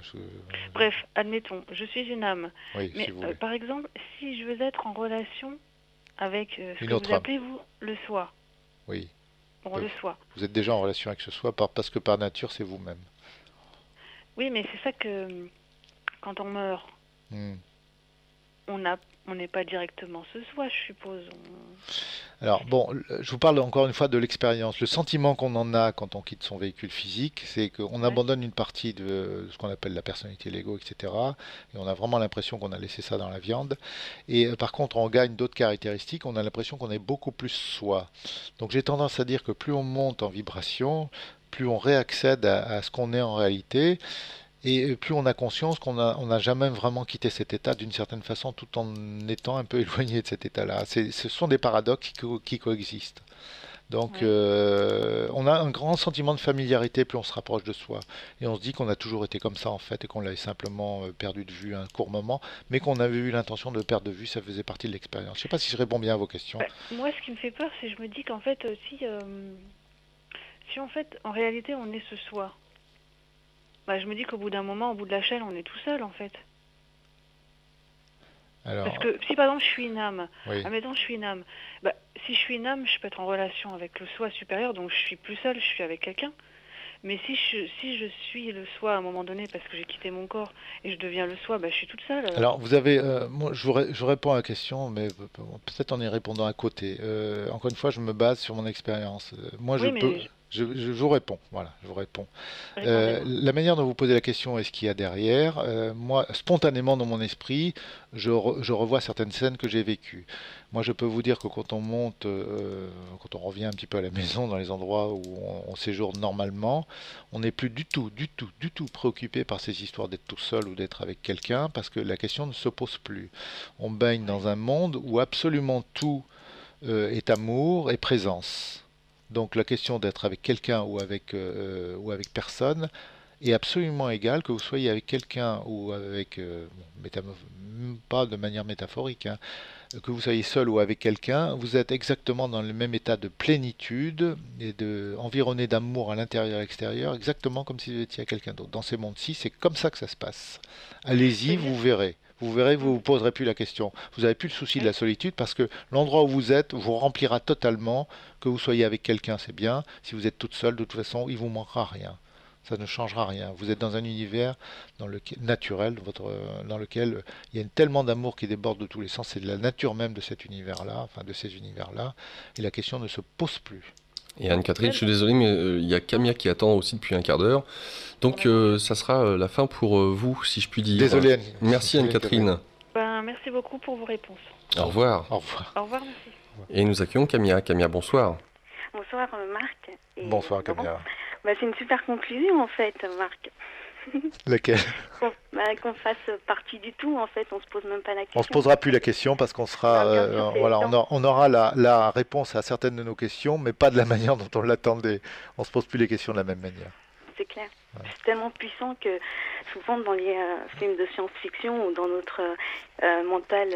Bref, admettons, je suis une âme. oui, si Mais vous voulez, par exemple, si je veux être en relation avec ce une que vous autre âme, appelez, vous, le soi. oui. Bon, Euh, le soi. Vous êtes déjà en relation avec ce soi parce que par nature, c'est vous-même. Oui, mais c'est ça que quand on meurt, Hmm. on a, on n'est pas directement ce soi, je suppose. Alors bon, je vous parle encore une fois de l'expérience. Le sentiment qu'on en a quand on quitte son véhicule physique, c'est qu'on Ouais. abandonne une partie de ce qu'on appelle la personnalité, l'ego, etc. Et on a vraiment l'impression qu'on a laissé ça dans la viande. Et par contre, on gagne d'autres caractéristiques. On a l'impression qu'on est beaucoup plus soi. Donc j'ai tendance à dire que plus on monte en vibration, plus on réaccède à ce qu'on est en réalité. Et plus on a conscience on n'a jamais vraiment quitté cet état d'une certaine façon tout en étant un peu éloigné de cet état-là. Ce sont des paradoxes qui coexistent. Donc Ouais. on a un grand sentiment de familiarité plus on se rapproche de soi. Et on se dit qu'on a toujours été comme ça en fait et qu'on l'avait simplement perdu de vue un court moment, mais qu'on avait eu l'intention de le perdre de vue, ça faisait partie de l'expérience. Je ne sais pas si je réponds bien à vos questions. Bah, moi, ce qui me fait peur, c'est que je me dis qu'en fait, si en fait, en réalité, on est ce soi, bah, je me dis qu'au bout d'un moment, au bout de la chaîne, on est tout seul, en fait. Parce Alors, que si par exemple je suis une âme, oui. admettons je suis une âme, bah, si je suis une âme, je peux être en relation avec le soi supérieur, donc je suis plus seule, je suis avec quelqu'un. Mais si je suis le soi à un moment donné parce que j'ai quitté mon corps et je deviens le soi, bah, je suis toute seule alors. Alors, moi, je réponds à la question, mais peut-être en y répondant à côté. Encore une fois, je me base sur mon expérience. Moi, Oui, mais je vous réponds. Voilà, je vous réponds. répondez-moi. La manière dont vous posez la question et ce qu'il y a derrière, moi, spontanément dans mon esprit, je revois certaines scènes que j'ai vécues. Moi, je peux vous dire que quand on monte, quand on revient un petit peu à la maison, dans les endroits où on séjourne normalement, on n'est plus du tout préoccupé par ces histoires d'être tout seul ou d'être avec quelqu'un, parce que la question ne se pose plus. On baigne Oui, dans un monde où absolument tout est amour et présence. Donc la question d'être avec quelqu'un ou avec personne est absolument égale, que vous soyez avec quelqu'un ou avec, pas de manière métaphorique, hein, que vous soyez seul ou avec quelqu'un, vous êtes exactement dans le même état de plénitude et environné d'amour à l'intérieur et à l'extérieur, exactement comme si vous étiez avec quelqu'un d'autre. Dans ces mondes-ci, c'est comme ça que ça se passe. ça Allez-y, veut dire. vous verrez. Vous verrez, vous ne Mm, vous poserez plus la question. Vous n'avez plus le souci de la oui, solitude parce que l'endroit où vous êtes vous remplira totalement. Que vous soyez avec quelqu'un, c'est bien. Si vous êtes toute seule, de toute façon, il vous manquera rien. Ça ne changera rien. Vous êtes dans un univers naturel, dans lequel il y a tellement d'amour qui déborde de tous les sens. C'est de la nature même de cet univers-là, enfin de ces univers-là. Et la question ne se pose plus. Et donc Anne-Catherine, là, je suis désolé, mais il y a Camilla qui attend aussi depuis un quart d'heure. Donc d'accord. ça sera la fin pour vous, si je puis dire. Désolé, Anne. Merci Désolé, Elisabeth. Anne-Catherine. Ben, merci beaucoup pour vos réponses. Au revoir. Au revoir. Au revoir, merci. Et nous accueillons Camilla. Camilla, bonsoir. Bonsoir Marc et Bonsoir, Laurent. Camilla. Bah, c'est une super conclusion en fait, Marc. Laquelle? Qu'on fasse partie du tout en fait, on se pose même pas la On se question. posera plus la question parce qu'on sera, Non, bien sûr, c'est voilà, évident. on aura la réponse à certaines de nos questions, mais pas de la manière dont on l'attendait. On se pose plus les questions de la même manière. C'est clair. Ouais. C'est tellement puissant que souvent dans les films de science-fiction ou dans notre mental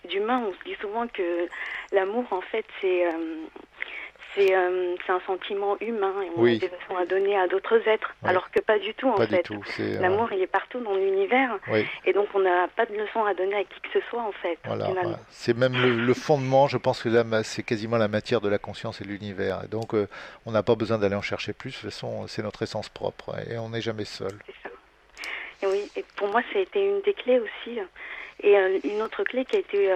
d'humain, on se dit souvent que l'amour en fait c'est un sentiment humain et on a Oui, des leçons à donner à d'autres êtres, oui, alors que pas du tout en pas du fait. tout. L'amour il est partout dans l'univers Oui, et donc on n'a pas de leçons à donner à qui que ce soit en fait, voilà, finalement. voilà. C'est même le fondement. Je pense que là, c'est quasiment la matière de la conscience et de l'univers. Et donc, on n'a pas besoin d'aller en chercher plus. De toute façon, c'est notre essence propre et on n'est jamais seul. C'est ça. Et oui, et pour moi ça a été une des clés aussi. Et une autre clé qui a été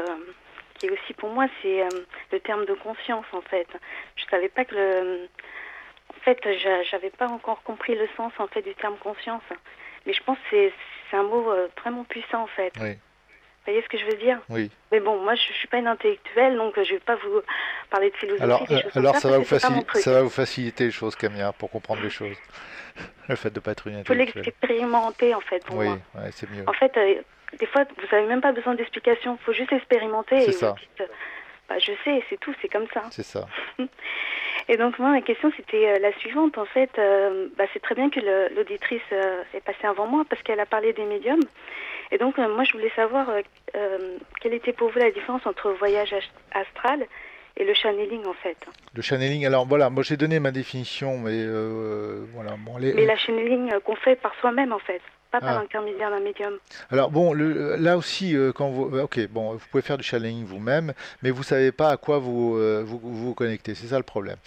qui est aussi pour moi, c'est le terme de conscience en fait. Je savais pas que en fait, j'avais pas encore compris le sens en fait du terme conscience. Mais je pense que c'est un mot vraiment puissant en fait. Oui, Vous voyez ce que je veux dire? oui. Mais bon, moi je suis pas une intellectuelle, donc je vais pas vous parler de philosophie, des choses comme Alors ça, parce que c'est pas mon truc. ça va vous faciliter les choses, Camilla, pour comprendre les choses. Le fait de ne pas être une Il faut intellectuelle. l'expérimenter en fait pour Oui, moi. ouais, c'est mieux. En fait, des fois, vous n'avez même pas besoin d'explication, il faut juste expérimenter C'est et vous ça, dites, bah, je sais, c'est tout, c'est comme ça. c'est ça. Et donc moi, ma question, c'était la suivante. En fait, bah, c'est très bien que l'auditrice est passée avant moi parce qu'elle a parlé des médiums. Et donc, moi, je voulais savoir quelle était pour vous la différence entre voyage astral et le channeling, en fait. Le channeling, alors voilà, moi j'ai donné ma définition, mais voilà. Bon, Mais la channeling qu'on fait par soi-même, en fait, pas par ah. l'intermédiaire d'un médium. Alors bon, là aussi, quand vous, ok, bon, vous pouvez faire du channeling vous-même, mais vous savez pas à quoi vous connectez. C'est ça le problème,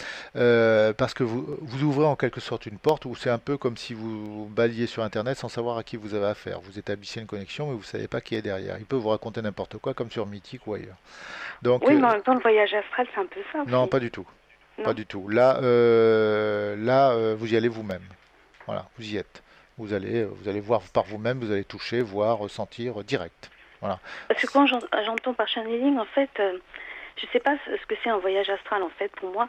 parce que vous ouvrez en quelque sorte une porte où c'est un peu comme si vous baliez sur Internet sans savoir à qui vous avez affaire. Vous établissez une connexion, mais vous savez pas qui est derrière. Il peut vous raconter n'importe quoi, comme sur Mythique ou ailleurs. Donc, Oui, mais en même temps, le voyage astral, c'est un peu ça non, aussi. pas du tout, pas Non. du tout. Là, vous y allez vous-même. Voilà, vous y êtes. Vous allez voir par vous-même, vous allez toucher, voir, ressentir direct. Voilà. Parce que quand j'entends par channeling, en fait, je sais pas ce que c'est un voyage astral, en fait, pour moi.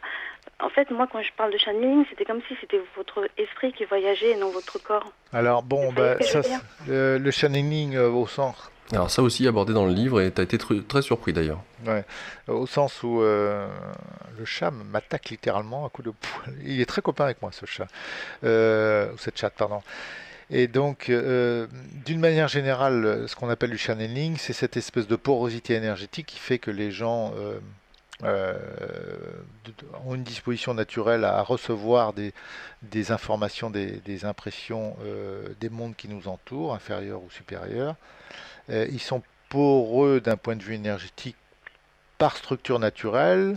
En fait, moi, quand je parle de channeling, c'était comme si c'était votre esprit qui voyageait et non votre corps. Alors Vous bon, voyez ce que je ça, veux dire? le channeling au sens, Alors ça aussi abordé dans le livre et tu as été très surpris d'ailleurs. ouais, au sens où le chat m'attaque littéralement à coups de poing. Il est très copain avec moi, ce chat, ou cette chatte, pardon. Et donc, d'une manière générale, ce qu'on appelle du channeling, c'est cette espèce de porosité énergétique qui fait que les gens euh, ont une disposition naturelle à recevoir des informations, des impressions des mondes qui nous entourent, inférieurs ou supérieurs. Ils sont poreux d'un point de vue énergétique par structure naturelle,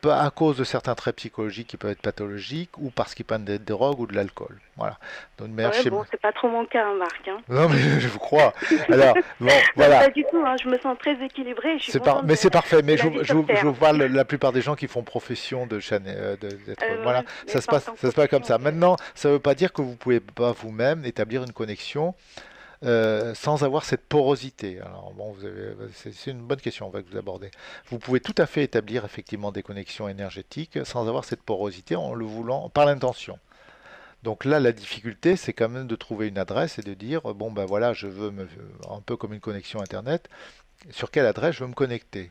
à cause de certains traits psychologiques qui peuvent être pathologiques ou parce qu'ils prennent des drogues ou de l'alcool. Voilà. Donc, une meilleure Ouais, bon, c'est pas trop mon cas, hein, Marc. Hein. Non, mais je vous crois. Alors, bon, Non, voilà. pas du tout, hein, je me sens très équilibrée. Je suis contente Mais c'est parfait. Mais de la vie sur je Terre. vous parle la plupart des gens qui font profession d'être. Voilà, Ouais, mais pas en tant que ça se passe comme ça. profession, en fait. Maintenant, ça ne veut pas dire que vous pouvez pas vous-même établir une connexion sans avoir cette porosité. Alors, bon, c'est une bonne question que vous abordez. Vous pouvez tout à fait établir effectivement des connexions énergétiques sans avoir cette porosité en le voulant par l'intention. Donc là, la difficulté, c'est quand même de trouver une adresse et de dire, bon ben voilà, un peu comme une connexion Internet, sur quelle adresse je veux me connecter.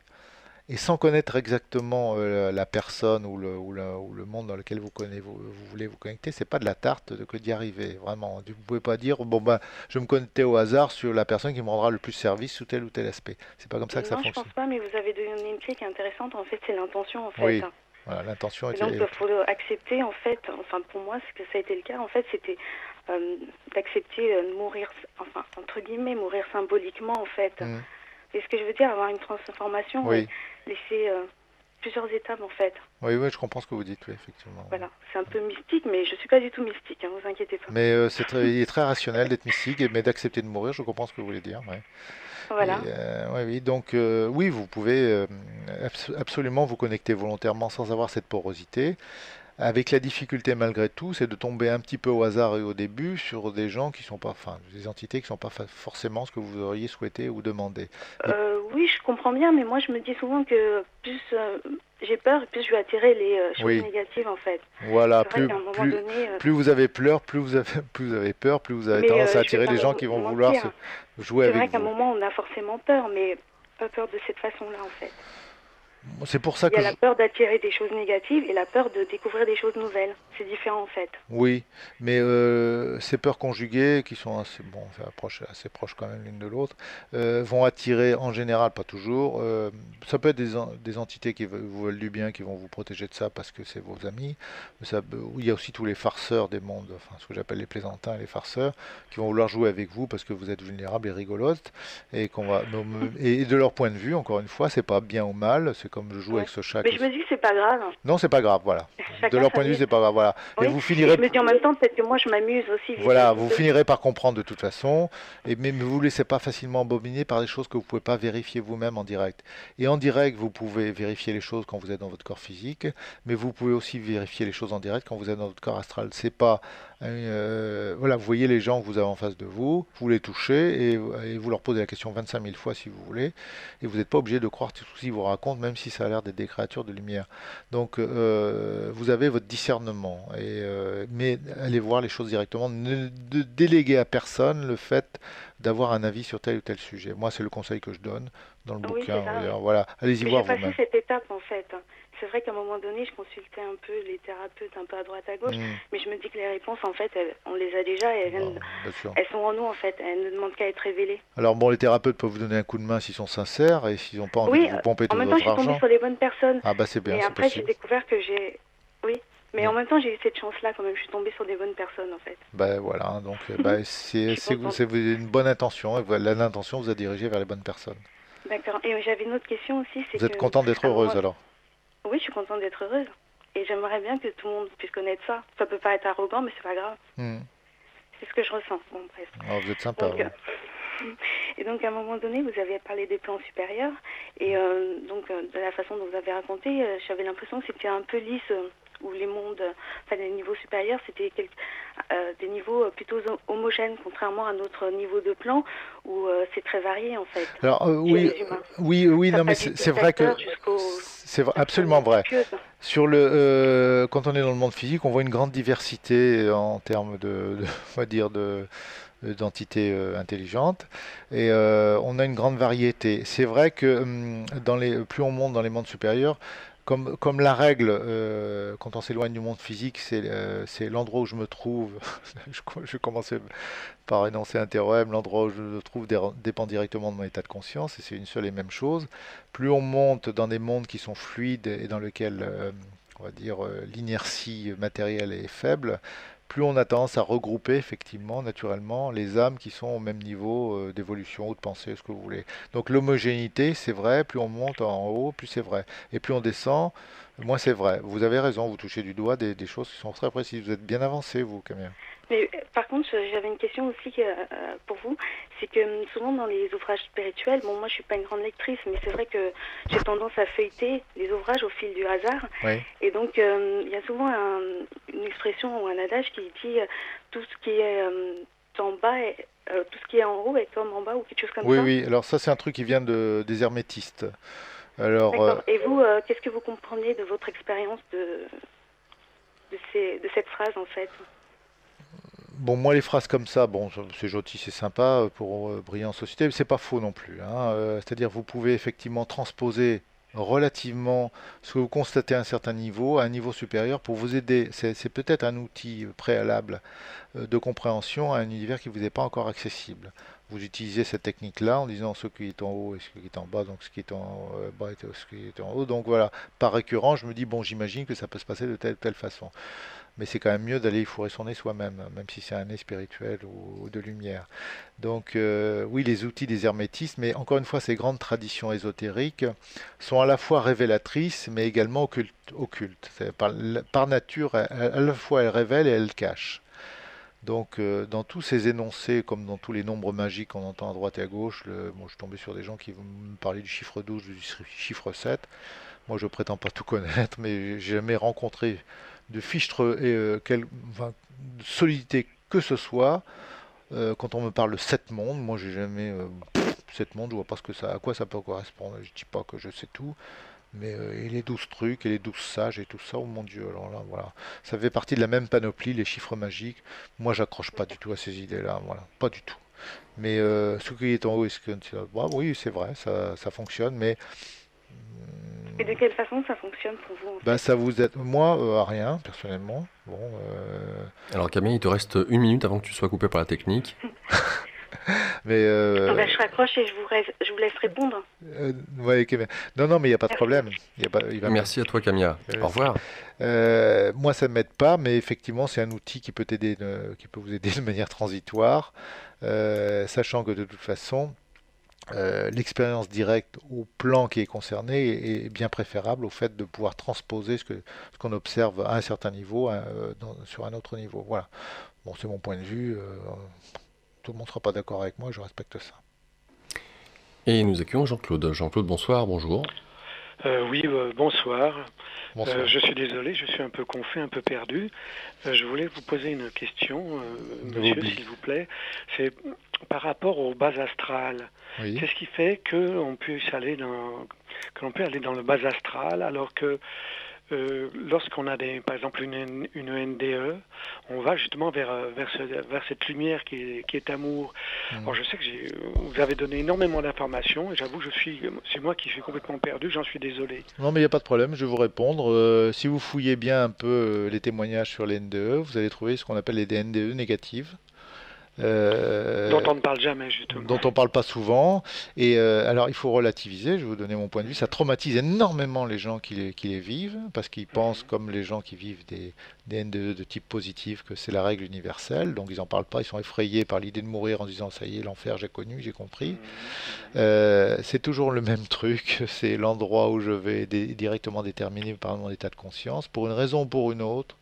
Et sans connaître exactement la personne ou le monde dans lequel vous voulez vous connecter, c'est pas de la tarte que d'y arriver, vraiment. Vous pouvez pas dire, bon ben, je vais me connecter au hasard sur la personne qui me rendra le plus service sous tel ou tel aspect. C'est pas comme ça que ça Non, je pense fonctionne. pas, mais vous avez donné une clé qui est intéressante. En fait, c'est l'intention, en fait. Oui, voilà, l'intention Et donc, était. il faut accepter, en fait, enfin, pour moi, ce que ça a été le cas, en fait, c'était d'accepter de mourir, enfin, entre guillemets, mourir symboliquement, en fait. Hmm, Et ce que je veux dire, avoir une transformation et oui, laisser plusieurs étapes, en fait. oui, oui, je comprends ce que vous dites, oui, effectivement. Voilà, c'est un peu mystique, mais je suis pas du tout mystique, hein, vous inquiétez pas. Mais il est très rationnel d'être mystique, mais d'accepter de mourir, je comprends ce que vous voulez dire. Ouais. Voilà. Ouais, oui, donc oui, vous pouvez absolument vous connecter volontairement sans avoir cette porosité. Avec la difficulté malgré tout, c'est de tomber un petit peu au hasard et au début sur des gens qui sont pas, enfin, des entités qui sont pas forcément ce que vous auriez souhaité ou demandé. Et Oui, je comprends bien, mais moi, je me dis souvent que plus j'ai peur, plus je vais attirer les choses oui, négatives, en fait. voilà, C'est vrai qu'à un moment donné, plus vous avez peur, plus vous avez peur, plus vous avez mais tendance à je vais attirer pas les gens qui vont vouloir mentir. jouer C'est avec vrai qu'à un vous. moment, on a forcément peur, mais pas peur de cette façon-là, en fait. C'est pour ça Il y que a la peur d'attirer des choses négatives et la peur de découvrir des choses nouvelles. C'est différent, en fait. oui, mais ces peurs conjuguées, qui sont assez, bon, assez proches quand même l'une de l'autre, vont attirer en général, pas toujours, ça peut être des entités qui vous veulent du bien, qui vont vous protéger de ça parce que c'est vos amis. Il y a aussi tous les farceurs des mondes, enfin ce que j'appelle les plaisantins et les farceurs, qui vont vouloir jouer avec vous parce que vous êtes vulnérable et rigolote, et de leur point de vue, encore une fois, c'est pas bien ou mal, c'est comme je joue Ouais. avec ce chat Mais je me dis que c'est pas grave. Non, c'est pas grave, voilà. De Chacun leur point de vue, s'amuse. c'est pas grave, voilà. Et Oui. vous Et finirez, je me dis en même temps, peut-être que moi, je m'amuse aussi voilà, vis-à-vis vous de... finirez par comprendre de toute façon, mais ne vous laissez pas facilement embobiner par des choses que vous pouvez pas vérifier vous-même en direct. Et en direct, vous pouvez vérifier les choses quand vous êtes dans votre corps physique, mais vous pouvez aussi vérifier les choses en direct quand vous êtes dans votre corps astral. C'est pas, voilà, vous voyez les gens que vous avez en face de vous, vous les touchez et vous leur posez la question 25 000 fois si vous voulez, et vous n'êtes pas obligé de croire tout ce qu'ils vous racontent, même si ça a l'air d'être des créatures de lumière. Donc, vous avez votre discernement, mais allez voir les choses directement. Ne déléguez à personne le fait d'avoir un avis sur tel ou tel sujet. Moi, c'est le conseil que je donne dans le Oui, bouquin. c'est ça, oui. Voilà, allez-y Mais voir j'ai passé vous-même. cette étape, en fait. C'est vrai qu'à un moment donné, je consultais un peu les thérapeutes, un peu à droite, à gauche, Hmm, mais je me dis que les réponses, en fait, on les a déjà, et bon, bien sûr. elles sont en nous, en fait. Elles ne demandent qu'à être révélées. Alors bon, les thérapeutes peuvent vous donner un coup de main s'ils sont sincères et s'ils n'ont pas envie de Oui, vous pomper en tout même temps, je votre suis tombée argent. sur les bonnes personnes. Ah bah c'est bien, Mais c'est après, j'ai possible. découvert que j'ai... Oui, mais Hmm. en même temps, j'ai eu cette chance-là quand même. Je suis tombée sur des bonnes personnes, en fait. Ben voilà, donc bah, Je suis contente. c'est une bonne intention et voilà, l'intention vous a dirigé vers les bonnes personnes. D'accord. Et j'avais une autre question aussi, c'est Vous êtes que... contente d'être à un moment- heureuse alors? Oui, je suis contente d'être heureuse. Et j'aimerais bien que tout le monde puisse connaître ça. Ça peut pas être arrogant, mais c'est pas grave. Hmm. C'est ce que je ressens. Bon, bref. Oh, vous êtes sympa, Donc, vous. et donc, à un moment donné, vous avez parlé des plans supérieurs. Et donc, de la façon dont vous avez raconté, j'avais l'impression que c'était un peu lisse, où les mondes, enfin, les niveaux supérieurs, c'était des niveaux plutôt homogènes, contrairement à notre niveau de plan, où c'est très varié, en fait, Alors chez oui, les humains. oui, Ça non, mais passe du c'est vrai que percepteur jusqu'aux c'est personnes absolument vrai. vertueuses. Quand on est dans le monde physique, on voit une grande diversité en termes on va dire d'entités intelligentes et on a une grande variété. C'est vrai que plus on monte dans les mondes supérieurs, comme la règle, quand on s'éloigne du monde physique, c'est l'endroit où je me trouve. Je commençais par énoncer un théorème, l'endroit où je me trouve dépend directement de mon état de conscience, et c'est une seule et même chose. Plus on monte dans des mondes qui sont fluides et dans lesquels, on va dire, l'inertie matérielle est faible, plus on a tendance à regrouper effectivement, naturellement, les âmes qui sont au même niveau d'évolution ou de pensée, ce que vous voulez. Donc l'homogénéité, c'est vrai, plus on monte en haut, plus c'est vrai. Et plus on descend, moins c'est vrai. Vous avez raison, vous touchez du doigt des choses qui sont très précises. Vous êtes bien avancé, vous, Camille. Mais par contre, j'avais une question aussi pour vous. C'est que souvent dans les ouvrages spirituels, bon, moi je suis pas une grande lectrice, mais c'est vrai que j'ai tendance à feuilleter les ouvrages au fil du hasard. Oui. Et donc, il y a souvent une expression ou un adage qui dit tout ce qui est en bas, tout ce qui est en haut est comme en bas ou quelque chose comme Oui, ça. oui. Alors ça, c'est un truc qui vient des hermétistes. Alors, D'accord. Et vous, qu'est-ce que vous comprenez de votre expérience de cette phrase en fait? bon, moi, les phrases comme ça, bon, c'est gentil, c'est sympa pour briller en société, mais c'est pas faux non plus, hein. C'est-à-dire, vous pouvez effectivement transposer relativement ce que vous constatez à un certain niveau, à un niveau supérieur, pour vous aider. C'est peut-être un outil préalable de compréhension à un univers qui vous est pas encore accessible. Vous utilisez cette technique-là en disant ce qui est en haut et ce qui est en bas, donc ce qui est en bas et ce qui est en haut. Donc voilà, par récurrent, je me dis, bon, j'imagine que ça peut se passer de telle ou telle façon. Mais c'est quand même mieux d'aller y fourrer son nez soi-même, même si c'est un nez spirituel ou de lumière. Donc oui, les outils des hermétistes, mais encore une fois, ces grandes traditions ésotériques sont à la fois révélatrices, mais également occultes. Par nature, à la fois elles révèlent et elles cachent. Donc, dans tous ces énoncés, comme dans tous les nombres magiques qu'on entend à droite et à gauche, bon, je suis tombé sur des gens qui vont me parler du chiffre 12, du chiffre 7. Moi, je prétends pas tout connaître, mais j'ai jamais rencontré de fichtre et enfin, de solidité que ce soit. Quand on me parle de 7 mondes, moi, j'ai jamais 7 mondes, je vois pas à quoi ça peut correspondre. Je dis pas que je sais tout, mais et les 12 trucs, et les 12 sages, et tout ça, oh mon Dieu, alors là, voilà. Ça fait partie de la même panoplie, les chiffres magiques. Moi, j'accroche pas du tout à ces idées-là, voilà, pas du tout. Mais ce qui est en haut, est-ce que... bah, oui, c'est vrai, ça fonctionne, mais Et de quelle façon ça fonctionne pour vous en bah, fait? ça vous aide. Moi, à rien, personnellement. Bon, Alors Camille, il te reste 1 minute avant que tu sois coupé par la technique. mais Ben, je raccroche et je vous laisse répondre. ouais, ok, non, non, mais il n'y a pas de Merci. problème. Il va me- Merci à toi Camilla. Euh, Au revoir. moi, ça ne m'aide pas, mais effectivement, c'est un outil qui peut t'aider, qui peut vous aider de manière transitoire, sachant que de toute façon, l'expérience directe au plan qui est concerné est bien préférable au fait de pouvoir transposer ce qu'on observe à un certain niveau sur un autre niveau. Voilà. Bon, c'est mon point de vue. Tout le monde ne sera pas d'accord avec moi, je respecte ça. Et nous accueillons Jean-Claude. Jean-Claude, bonsoir, bonjour. Oui, bonsoir. Bonsoir. Je suis désolé, je suis un peu confus, un peu perdu. Je voulais vous poser une question, monsieur, Oublie. s'il vous plaît. C'est par rapport aux bases astrales. Oui. Qu'est-ce qui fait qu'on puisse aller que l'on peut aller dans le bas astral alors que lorsqu'on a par exemple une NDE, on va justement vers cette lumière qui est amour. Alors je sais que vous avez donné énormément d'informations et j'avoue que c'est moi qui suis complètement perdu, j'en suis désolé. Non, mais il n'y a pas de problème, je vais vous répondre. Si vous fouillez bien un peu les témoignages sur les NDE, vous allez trouver ce qu'on appelle les NDE négatives. Dont on ne parle jamais, justement. Dont on parle pas souvent. Et alors, il faut relativiser, je vais vous donner mon point de vue. Ça traumatise énormément les gens qui les vivent, parce qu'ils pensent, comme les gens qui vivent des NDE de type positif, que c'est la règle universelle. Donc, ils n'en parlent pas, ils sont effrayés par l'idée de mourir en disant, ça y est, l'enfer, j'ai connu, j'ai compris. C'est toujours le même truc, c'est l'endroit où je vais directement déterminer par mon état de conscience, pour une raison ou pour une autre.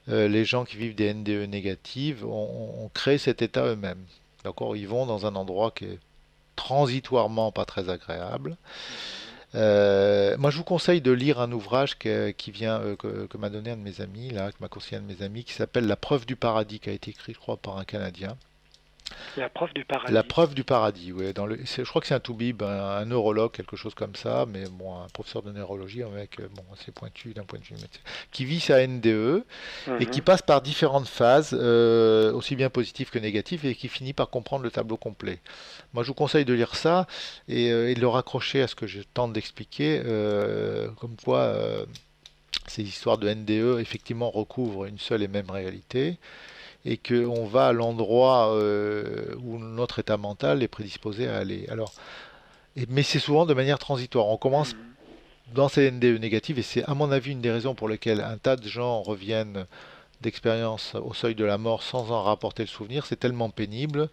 Les gens qui vivent des NDE négatives ont créé cet état eux-mêmes. D'accord, ils vont dans un endroit qui est transitoirement pas très agréable. Moi, je vous conseille de lire un ouvrage qui vient que m'a donné un de mes amis, là, que m'a conseillé un de mes amis, qui s'appelle La preuve du paradis, qui a été écrit, je crois, par un Canadien. La preuve du paradis. La preuve du paradis, oui. Je crois que c'est un toubib, un neurologue, quelque chose comme ça, mais bon, un professeur de neurologie, un mec bon, assez pointu d'un point de vue médecin, qui vit sa NDE et qui passe par différentes phases, aussi bien positives que négatives, et qui finit par comprendre le tableau complet. Moi, je vous conseille de lire ça et de le raccrocher à ce que je tente d'expliquer, comme quoi ces histoires de NDE, effectivement, recouvrent une seule et même réalité, et qu'on va à l'endroit où notre état mental est prédisposé à aller. Alors, mais c'est souvent de manière transitoire. On commence dans ces NDE négatives, et c'est à mon avis une des raisons pour lesquelles un tas de gens reviennent d'expérience au seuil de la mort sans en rapporter le souvenir, c'est tellement pénible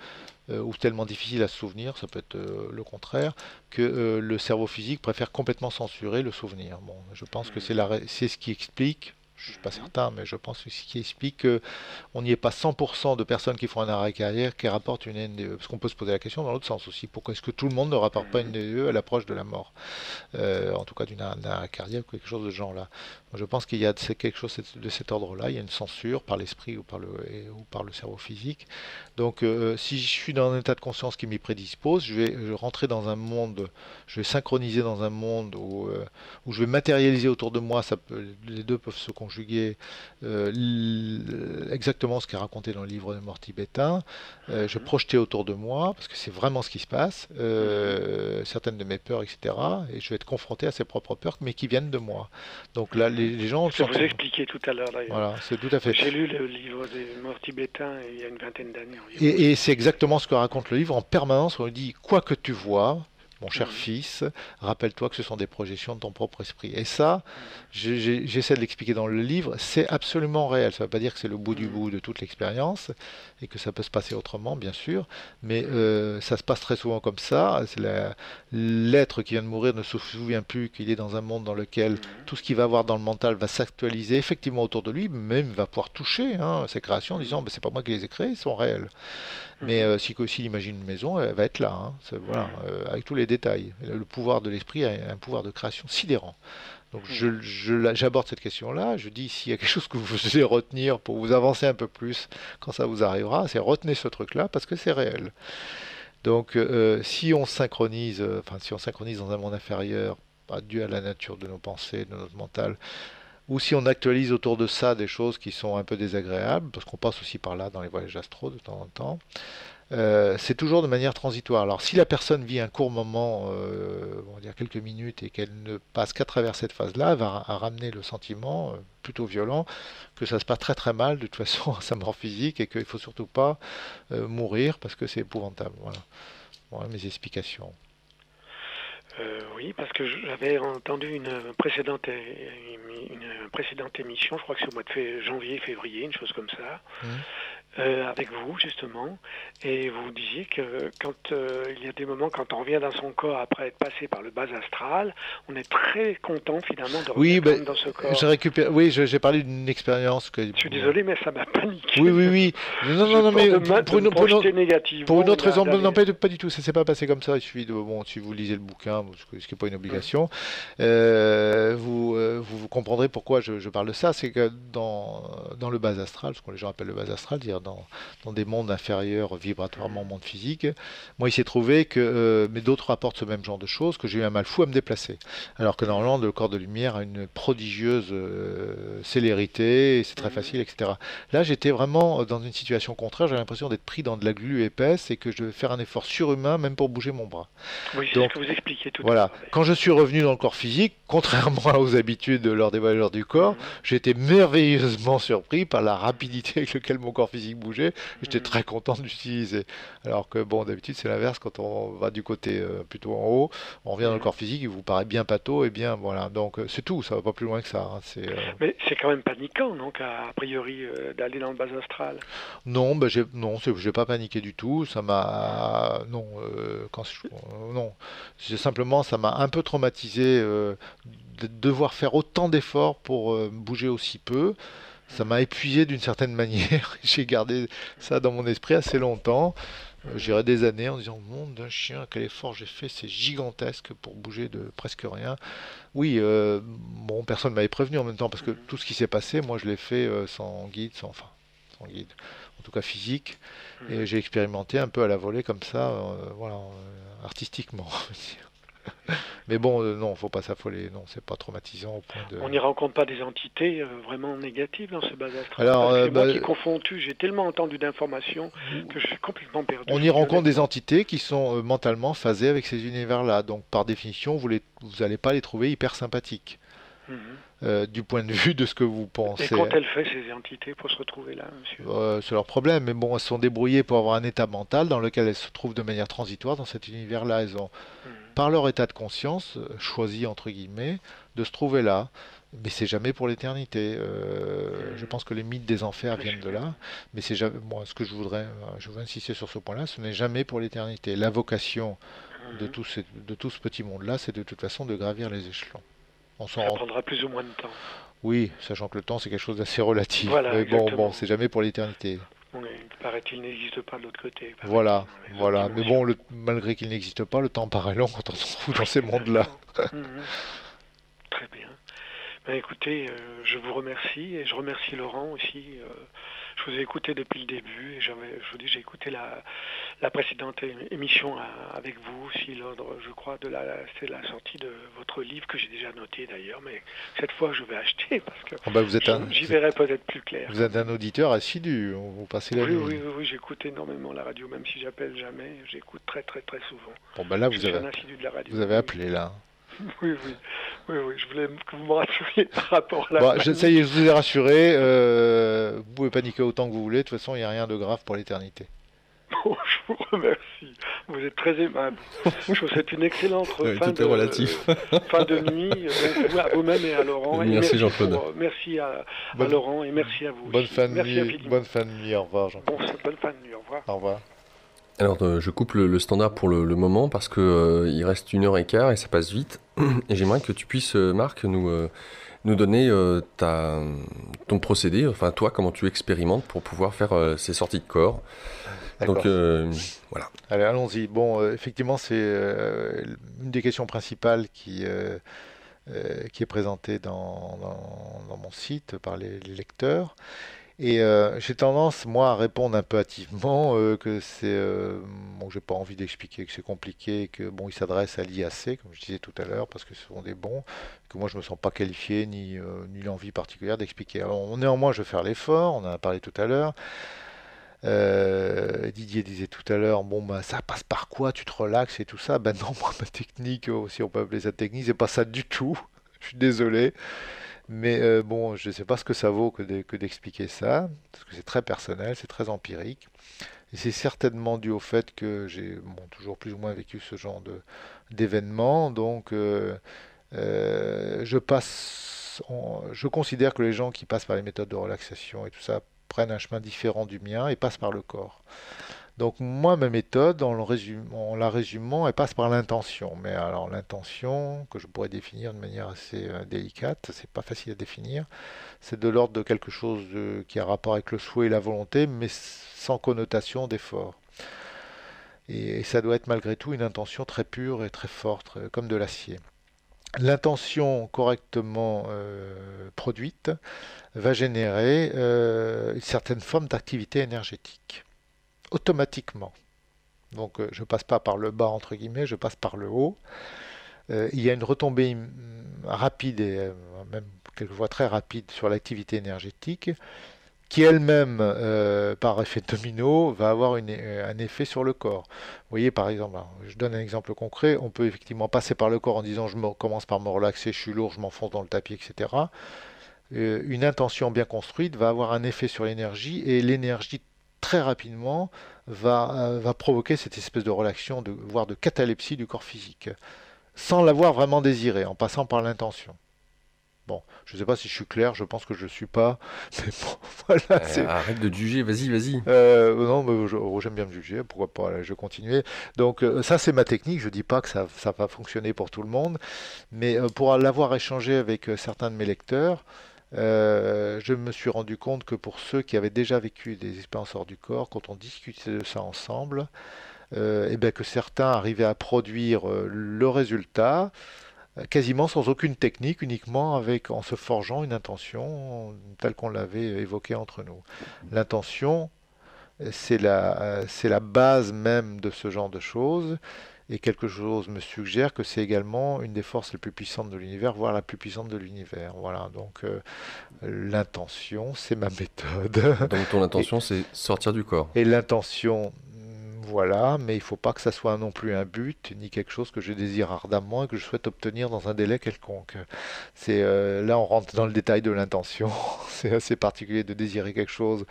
ou tellement difficile à se souvenir, ça peut être le contraire, que le cerveau physique préfère complètement censurer le souvenir. Bon, je pense que c'est ce qui explique, je ne suis pas certain, mais je pense que c'est ce qui explique qu'on n'y ait pas 100% de personnes qui font un arrêt cardiaque qui rapportent une NDE. Parce qu'on peut se poser la question dans l'autre sens aussi, pourquoi est-ce que tout le monde ne rapporte pas une NDE à l'approche de la mort, en tout cas d'un arrêt cardiaque ou quelque chose de ce genre-là. Je pense qu'il y a quelque chose de cet ordre-là, il y a une censure par l'esprit ou par le cerveau physique. Donc si je suis dans un état de conscience qui m'y prédispose, je vais rentrer dans un monde, je vais synchroniser dans un monde où je vais matérialiser autour de moi, les deux peuvent se conjuguer, exactement ce qui est raconté dans le livre des morts tibétains. Je vais projeter autour de moi, parce que c'est vraiment ce qui se passe, certaines de mes peurs, etc. Et je vais être confronté à ces propres peurs, mais qui viennent de moi. Donc là, les gens... Je vous ai expliqué tout à l'heure. Voilà, c'est tout à fait. J'ai lu le livre des morts tibétains il y a une vingtaine d'années. Et c'est exactement ce que raconte le livre. En permanence, on lui dit, quoi que tu vois, mon cher fils, rappelle-toi que ce sont des projections de ton propre esprit. Et ça, j'essaie de l'expliquer dans le livre, c'est absolument réel. Ça ne veut pas dire que c'est le bout du bout de toute l'expérience et que ça peut se passer autrement, bien sûr, mais ça se passe très souvent comme ça. L'être qui vient de mourir ne se souvient plus qu'il est dans un monde dans lequel tout ce qu'il va avoir dans le mental va s'actualiser effectivement autour de lui, même va pouvoir toucher ses créations en disant c'est pas moi qui les ai créées, elles sont réelles. Mais s'il imagine une maison, elle va être là, voilà, avec tous les détails. Le pouvoir de l'esprit a un pouvoir de création sidérant. Donc j'aborde cette question-là, je dis s'il y a quelque chose que vous devez retenir pour vous avancer un peu plus quand ça vous arrivera, c'est retenez ce truc-là parce que c'est réel. Donc si on synchronise dans un monde inférieur, dû à la nature de nos pensées, de notre mental, ou si on actualise autour de ça des choses qui sont un peu désagréables, parce qu'on passe aussi par là dans les voyages astraux de temps en temps, c'est toujours de manière transitoire. Alors si la personne vit un court moment, on va dire quelques minutes, et qu'elle ne passe qu'à travers cette phase-là, elle va ramener le sentiment plutôt violent que ça se passe très très mal de toute façon à sa mort physique et qu'il ne faut surtout pas mourir parce que c'est épouvantable. Voilà mes explications. Oui, parce que j'avais entendu une précédente émission, je crois que c'est au mois de janvier, février, une chose comme ça, avec vous justement, et vous disiez que quand il y a des moments, quand on revient dans son corps après être passé par le bas astral, on est très content finalement de revenir dans ce corps. J'ai parlé d'une expérience que... Je suis désolé, mais ça m'a paniqué. Oui. Non, mais pour une autre raison, non, pas du tout, ça s'est pas passé comme ça. Il suffit si vous lisez le bouquin, ce qui n'est pas une obligation, vous comprendrez pourquoi je parle de ça. C'est que dans le bas astral, ce que les gens appellent le bas astral, c'est-à-dire dans des mondes inférieurs vibratoirement au monde physique, moi il s'est trouvé que, mais d'autres rapportent ce même genre de choses, que j'ai eu un mal fou à me déplacer. Alors que normalement le corps de lumière a une prodigieuse célérité, c'est très facile, etc. Là j'étais vraiment dans une situation contraire, j'avais l'impression d'être pris dans de la glu épaisse et que je devais faire un effort surhumain même pour bouger mon bras. Oui, c'est ce que vous expliquez tout à l'heure. l'heure. Quand je suis revenu dans le corps physique, contrairement aux habitudes lors des voyageurs du corps, j'ai été merveilleusement surpris par la rapidité avec laquelle mon corps physique bougeait. J'étais très content de l'utiliser. Alors que d'habitude c'est l'inverse, quand on va du côté plutôt en haut, on revient dans le corps physique, il vous paraît bien pâteau, et bien voilà. Donc c'est tout, ça va pas plus loin que ça. Mais c'est quand même paniquant, donc a priori d'aller dans le bas astral. Non, j'ai pas paniqué du tout. Ça m'a simplement ça m'a un peu traumatisé de devoir faire autant d'efforts pour bouger aussi peu. Ça m'a épuisé d'une certaine manière. J'ai gardé ça dans mon esprit assez longtemps. J'irai des années en disant, monde d'un chien, quel effort j'ai fait, c'est gigantesque pour bouger de presque rien. Oui, personne ne m'avait prévenu en même temps, parce que tout ce qui s'est passé, moi je l'ai fait sans guide, sans guide, en tout cas physique, et j'ai expérimenté un peu à la volée comme ça, artistiquement. Mais non, faut pas s'affoler, non, c'est pas traumatisant au point de... On n'y rencontre pas des entités vraiment négatives dans ce bas astral. Alors, moi qui confonds, j'ai tellement entendu d'informations que je suis complètement perdu. On y rencontre des entités qui sont mentalement phasées avec ces univers-là, donc par définition, vous n'allez pas les trouver hyper sympathiques. du point de vue de ce que vous pensez. Et quand elle fait ces entités pour se retrouver là, monsieur? C'est leur problème, mais bon, elles se sont débrouillées pour avoir un état mental dans lequel elles se trouvent de manière transitoire dans cet univers-là. Elles ont, par leur état de conscience, choisi, entre guillemets, de se trouver là. Mais c'est jamais pour l'éternité. Je pense que les mythes des enfers viennent de là. Mais c'est jamais, moi, ce que je veux insister sur ce point-là, ce n'est jamais pour l'éternité. La vocation de tout ce petit monde-là, c'est de toute façon de gravir les échelons. Ça prendra plus ou moins de temps. Oui, sachant que le temps, c'est quelque chose d'assez relatif. Voilà, mais bon, c'est jamais pour l'éternité. Oui, il paraît qu'il n'existe pas de l'autre côté. Voilà. Mais bon, malgré qu'il n'existe pas, le temps paraît long quand on se trouve dans ces mondes-là. Très bien. Ben, écoutez, je vous remercie et je remercie Laurent aussi. Je vous ai écouté depuis le début et je vous dis, j'ai écouté la précédente émission avec vous aussi, l'ordre, je crois, c'est la sortie de votre livre que j'ai déjà noté d'ailleurs, mais cette fois je vais acheter parce que j'y verrai peut-être plus clair. Vous êtes un auditeur assidu, vous passez la nuit. Oui, j'écoute énormément la radio, même si j'appelle jamais, j'écoute très très très souvent. Bon ben là, je suis un assidu de la radio. Vous avez appelé là. Oui, je voulais que vous me rassuriez par rapport à la... Ça y est, je vous ai rassuré. Vous pouvez paniquer autant que vous voulez. De toute façon, il n'y a rien de grave pour l'éternité. Bon, je vous remercie. Vous êtes très aimable. Je vous souhaite une excellente fin de nuit à vous-même et à Laurent. Merci Jean-Claude. Merci à Laurent et merci à vous. Bonne fin de nuit. Au revoir Jean-Claude. Bonne fin de nuit. Au revoir. Au revoir. Alors, je coupe le standard pour le moment parce que il reste 1h15 et ça passe vite. Et j'aimerais que tu puisses, Marc, nous donner ton procédé, enfin toi, comment tu expérimentes pour pouvoir faire ces sorties de corps. Donc, voilà. Allez, allons-y. Bon, effectivement, c'est une des questions principales qui est présentée dans mon site par les lecteurs. Et j'ai tendance, moi, à répondre un peu hâtivement que c'est... bon, j'ai pas envie d'expliquer que c'est compliqué, que bon, ils s'adressent à l'IAC, comme je disais tout à l'heure, parce que ce sont des bons, que moi, je me sens pas qualifié, ni l'envie particulière d'expliquer. Alors, néanmoins, je vais faire l'effort, on en a parlé tout à l'heure. Didier disait tout à l'heure, bon, bah, ça passe par quoi, tu te relaxes et tout ça. Ben non, moi, ma technique, si on peut appeler ça technique, c'est pas ça du tout. Je suis désolé. Mais bon, je ne sais pas ce que ça vaut que d'expliquer ça, parce que c'est très personnel, c'est très empirique. Et c'est certainement dû au fait que j'ai toujours plus ou moins vécu ce genre d'événements. Donc, je considère que les gens qui passent par les méthodes de relaxation et tout ça prennent un chemin différent du mien et passent par le corps. Donc moi, ma méthode, en la résumant, elle passe par l'intention. Mais alors l'intention, que je pourrais définir de manière assez délicate, c'est pas facile à définir, c'est de l'ordre de quelque chose qui a rapport avec le souhait et la volonté, mais sans connotation d'effort. Et ça doit être malgré tout une intention très pure et très forte, comme de l'acier. L'intention correctement produite va générer une certaine forme d'activité énergétique automatiquement. Donc je passe pas par le bas entre guillemets, je passe par le haut. Il y a une retombée rapide et même quelquefois très rapide sur l'activité énergétique qui elle-même, par effet domino, va avoir un effet sur le corps. Vous voyez par exemple, je donne un exemple concret, on peut effectivement passer par le corps en disant commence par me relaxer, je suis lourd, je m'enfonce dans le tapis, etc. Une intention bien construite va avoir un effet sur l'énergie et l'énergie très rapidement va provoquer cette espèce de relaxation, voire de catalepsie du corps physique, sans l'avoir vraiment désiré, en passant par l'intention. Bon, je ne sais pas si je suis clair, je pense que je ne suis pas. Mais bon, voilà, arrête de juger, vas-y. Non, mais j'aime bien me juger, pourquoi pas, là, je vais continuer. Donc ça, c'est ma technique, je ne dis pas que ça va fonctionner pour tout le monde, mais pour l'avoir échangé avec certains de mes lecteurs, je me suis rendu compte que pour ceux qui avaient déjà vécu des expériences hors du corps, quand on discutait de ça ensemble, et bien que certains arrivaient à produire le résultat quasiment sans aucune technique, uniquement en se forgeant une intention telle qu'on l'avait évoquée entre nous. L'intention, c'est la base même de ce genre de choses. Et quelque chose me suggère que c'est également une des forces les plus puissantes de l'univers, voire la plus puissante de l'univers. Voilà, donc l'intention, c'est ma méthode. Donc ton intention, c'est sortir du corps. Et l'intention, Voilà, mais il ne faut pas que ça soit non plus un but, ni quelque chose que je désire ardemment et que je souhaite obtenir dans un délai quelconque. Là, on rentre dans le détail de l'intention. C'est assez particulier de désirer quelque chose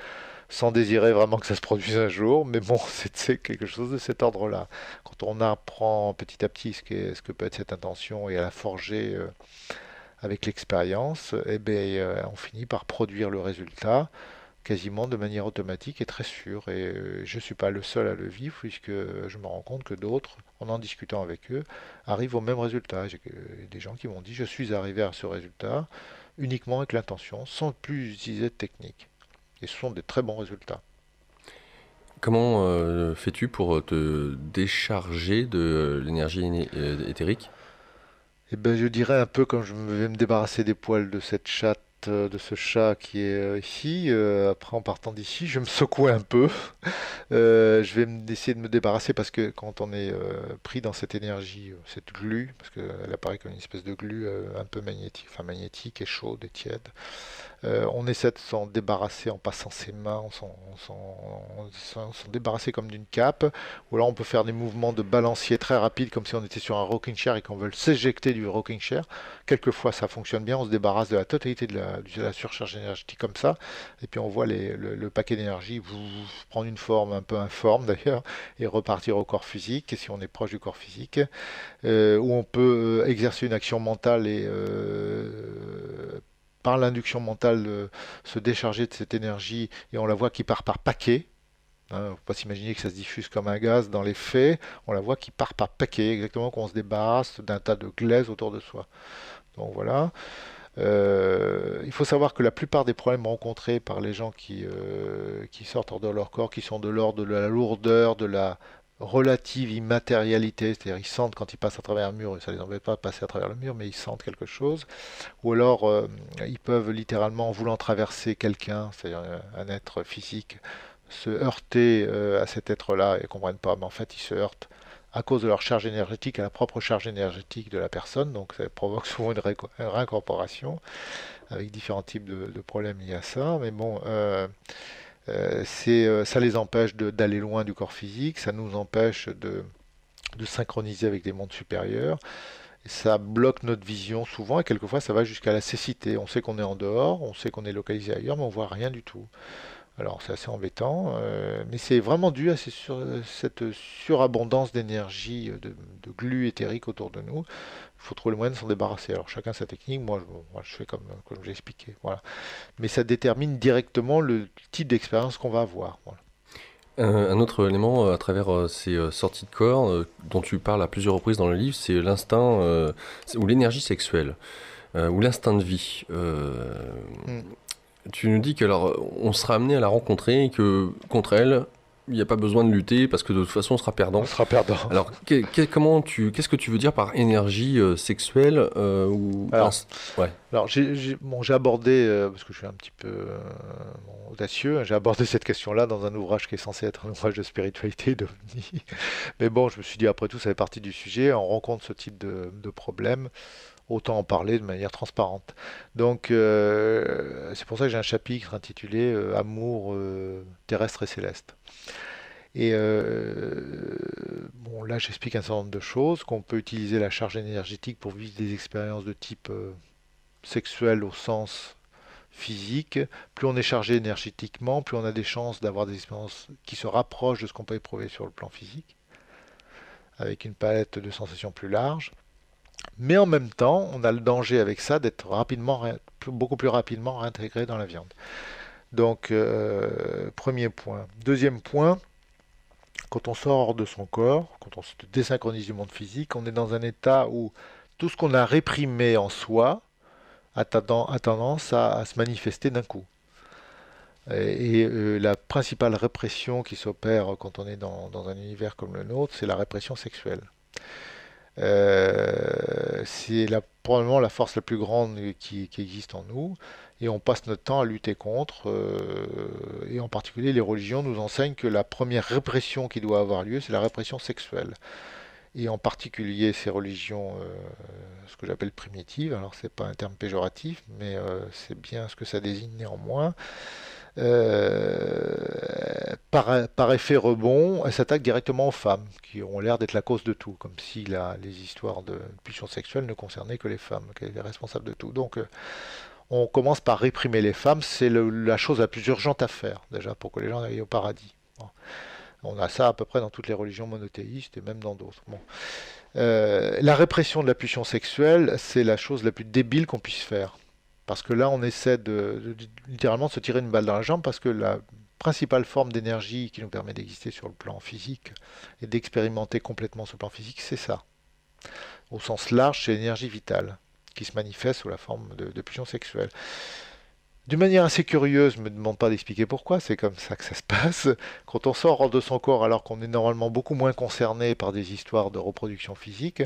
sans désirer vraiment que ça se produise un jour, mais bon, c'est quelque chose de cet ordre-là. Quand on apprend petit à petit ce que peut être cette intention et à la forger avec l'expérience, eh bien, on finit par produire le résultat quasiment de manière automatique et très sûre. Et je ne suis pas le seul à le vivre, puisque je me rends compte que d'autres, en discutant avec eux, arrivent au même résultat. J'ai des gens qui m'ont dit, je suis arrivé à ce résultat uniquement avec l'intention, sans plus utiliser de technique. Et ce sont des très bons résultats. Comment fais-tu pour te décharger de l'énergie éthérique? Eh ben, je dirais un peu comme je vais me débarrasser des poils de cette chatte, de ce chat qui est ici. Après, en partant d'ici, je me secoue un peu. Je vais essayer de me débarrasser parce que quand on est pris dans cette énergie, cette glu, parce qu'elle apparaît comme une espèce de glu un peu magnétique, enfin magnétique et chaude et tiède, on essaie de s'en débarrasser en passant ses mains, s'en débarrasser comme d'une cape, ou alors on peut faire des mouvements de balancier très rapides comme si on était sur un rocking chair et qu'on veut s'éjecter du rocking chair. Quelquefois ça fonctionne bien, on se débarrasse de la totalité de la surcharge énergétique comme ça, et puis on voit le paquet d'énergie prendre une forme un peu informe d'ailleurs, et repartir au corps physique, si on est proche du corps physique, où on peut exercer une action mentale et par l'induction mentale se décharger de cette énergie et on la voit qui part par paquet. Il ne faut pas s'imaginer que ça se diffuse comme un gaz dans les faits. On la voit qui part par paquet, exactement quand on se débarrasse d'un tas de glaise autour de soi. Donc voilà. Il faut savoir que la plupart des problèmes rencontrés par les gens qui sortent hors de leur corps, qui sont de l'ordre de la lourdeur, de la relative immatérialité, c'est-à-dire ils sentent quand ils passent à travers un mur, et ça les embête pas de passer à travers le mur, mais ils sentent quelque chose, ou alors ils peuvent littéralement, en voulant traverser quelqu'un, c'est-à-dire un être physique, se heurter à cet être-là et ne comprennent pas, mais en fait ils se heurtent à cause de leur charge énergétique, à la propre charge énergétique de la personne, donc ça provoque souvent une réincorporation avec différents types de problèmes liés à ça, mais bon, ça les empêche d'aller loin du corps physique, ça nous empêche de synchroniser avec des mondes supérieurs, et ça bloque notre vision souvent, et quelquefois ça va jusqu'à la cécité. On sait qu'on est en dehors, on sait qu'on est localisé ailleurs, mais on voit rien du tout. Alors c'est assez embêtant, mais c'est vraiment dû à cette surabondance d'énergie, de glu éthérique autour de nous. Il faut trouver le moyen de s'en débarrasser. Alors chacun sa technique, moi, je fais comme j'ai expliqué. Voilà. Mais ça détermine directement le type d'expérience qu'on va avoir. Voilà. Un autre élément à travers ces sorties de corps dont tu parles à plusieurs reprises dans le livre, c'est l'instinct ou l'énergie sexuelle ou l'instinct de vie. Hmm. Tu nous dis que alors on sera amené à la rencontrer et que contre elle, il n'y a pas besoin de lutter parce que de toute façon on sera perdant. On sera perdant. Alors qu'est-ce que tu veux dire par énergie sexuelle ou Alors, ouais. Alors j'ai abordé, parce que je suis un petit peu audacieux, hein, j'ai abordé cette question-là dans un ouvrage qui est censé être un ouvrage de spiritualité et d'ovni. Mais bon, je me suis dit, après tout, ça fait partie du sujet, on rencontre ce type de problème, autant en parler de manière transparente. Donc c'est pour ça que j'ai un chapitre intitulé Amour terrestre et céleste. Et bon, là, j'explique un certain nombre de choses, qu'on peut utiliser la charge énergétique pour vivre des expériences de type sexuel au sens physique. Plus on est chargé énergétiquement, plus on a des chances d'avoir des expériences qui se rapprochent de ce qu'on peut éprouver sur le plan physique, avec une palette de sensations plus large. Mais en même temps, on a le danger avec ça d'être beaucoup plus rapidement réintégré dans la viande. Donc, premier point. Deuxième point, quand on sort hors de son corps, quand on se désynchronise du monde physique, on est dans un état où tout ce qu'on a réprimé en soi a tendance à se manifester d'un coup. La principale répression qui s'opère quand on est dans un univers comme le nôtre, c'est la répression sexuelle. C'est probablement la force la plus grande qui existe en nous, et on passe notre temps à lutter contre, et en particulier les religions nous enseignent que la première répression qui doit avoir lieu, c'est la répression sexuelle. Et en particulier ces religions, ce que j'appelle primitives, alors c'est pas un terme péjoratif, mais c'est bien ce que ça désigne néanmoins, Par effet rebond, elle s'attaque directement aux femmes, qui ont l'air d'être la cause de tout, comme si les histoires de pulsions sexuelles ne concernaient que les femmes, qu'elles étaient responsables de tout. Donc on commence par réprimer les femmes, c'est la chose la plus urgente à faire, déjà, pour que les gens aillent au paradis. Bon. On a ça à peu près dans toutes les religions monothéistes et même dans d'autres. Bon. La répression de la pulsion sexuelle, c'est la chose la plus débile qu'on puisse faire. Parce que là, on essaie de littéralement se tirer une balle dans la jambe, parce que la principale forme d'énergie qui nous permet d'exister sur le plan physique et d'expérimenter complètement ce plan physique, c'est ça. Au sens large, c'est l'énergie vitale qui se manifeste sous la forme de pulsion sexuelle. D'une manière assez curieuse, ne me demande pas d'expliquer pourquoi, c'est comme ça que ça se passe. Quand on sort hors de son corps alors qu'on est normalement beaucoup moins concerné par des histoires de reproduction physique,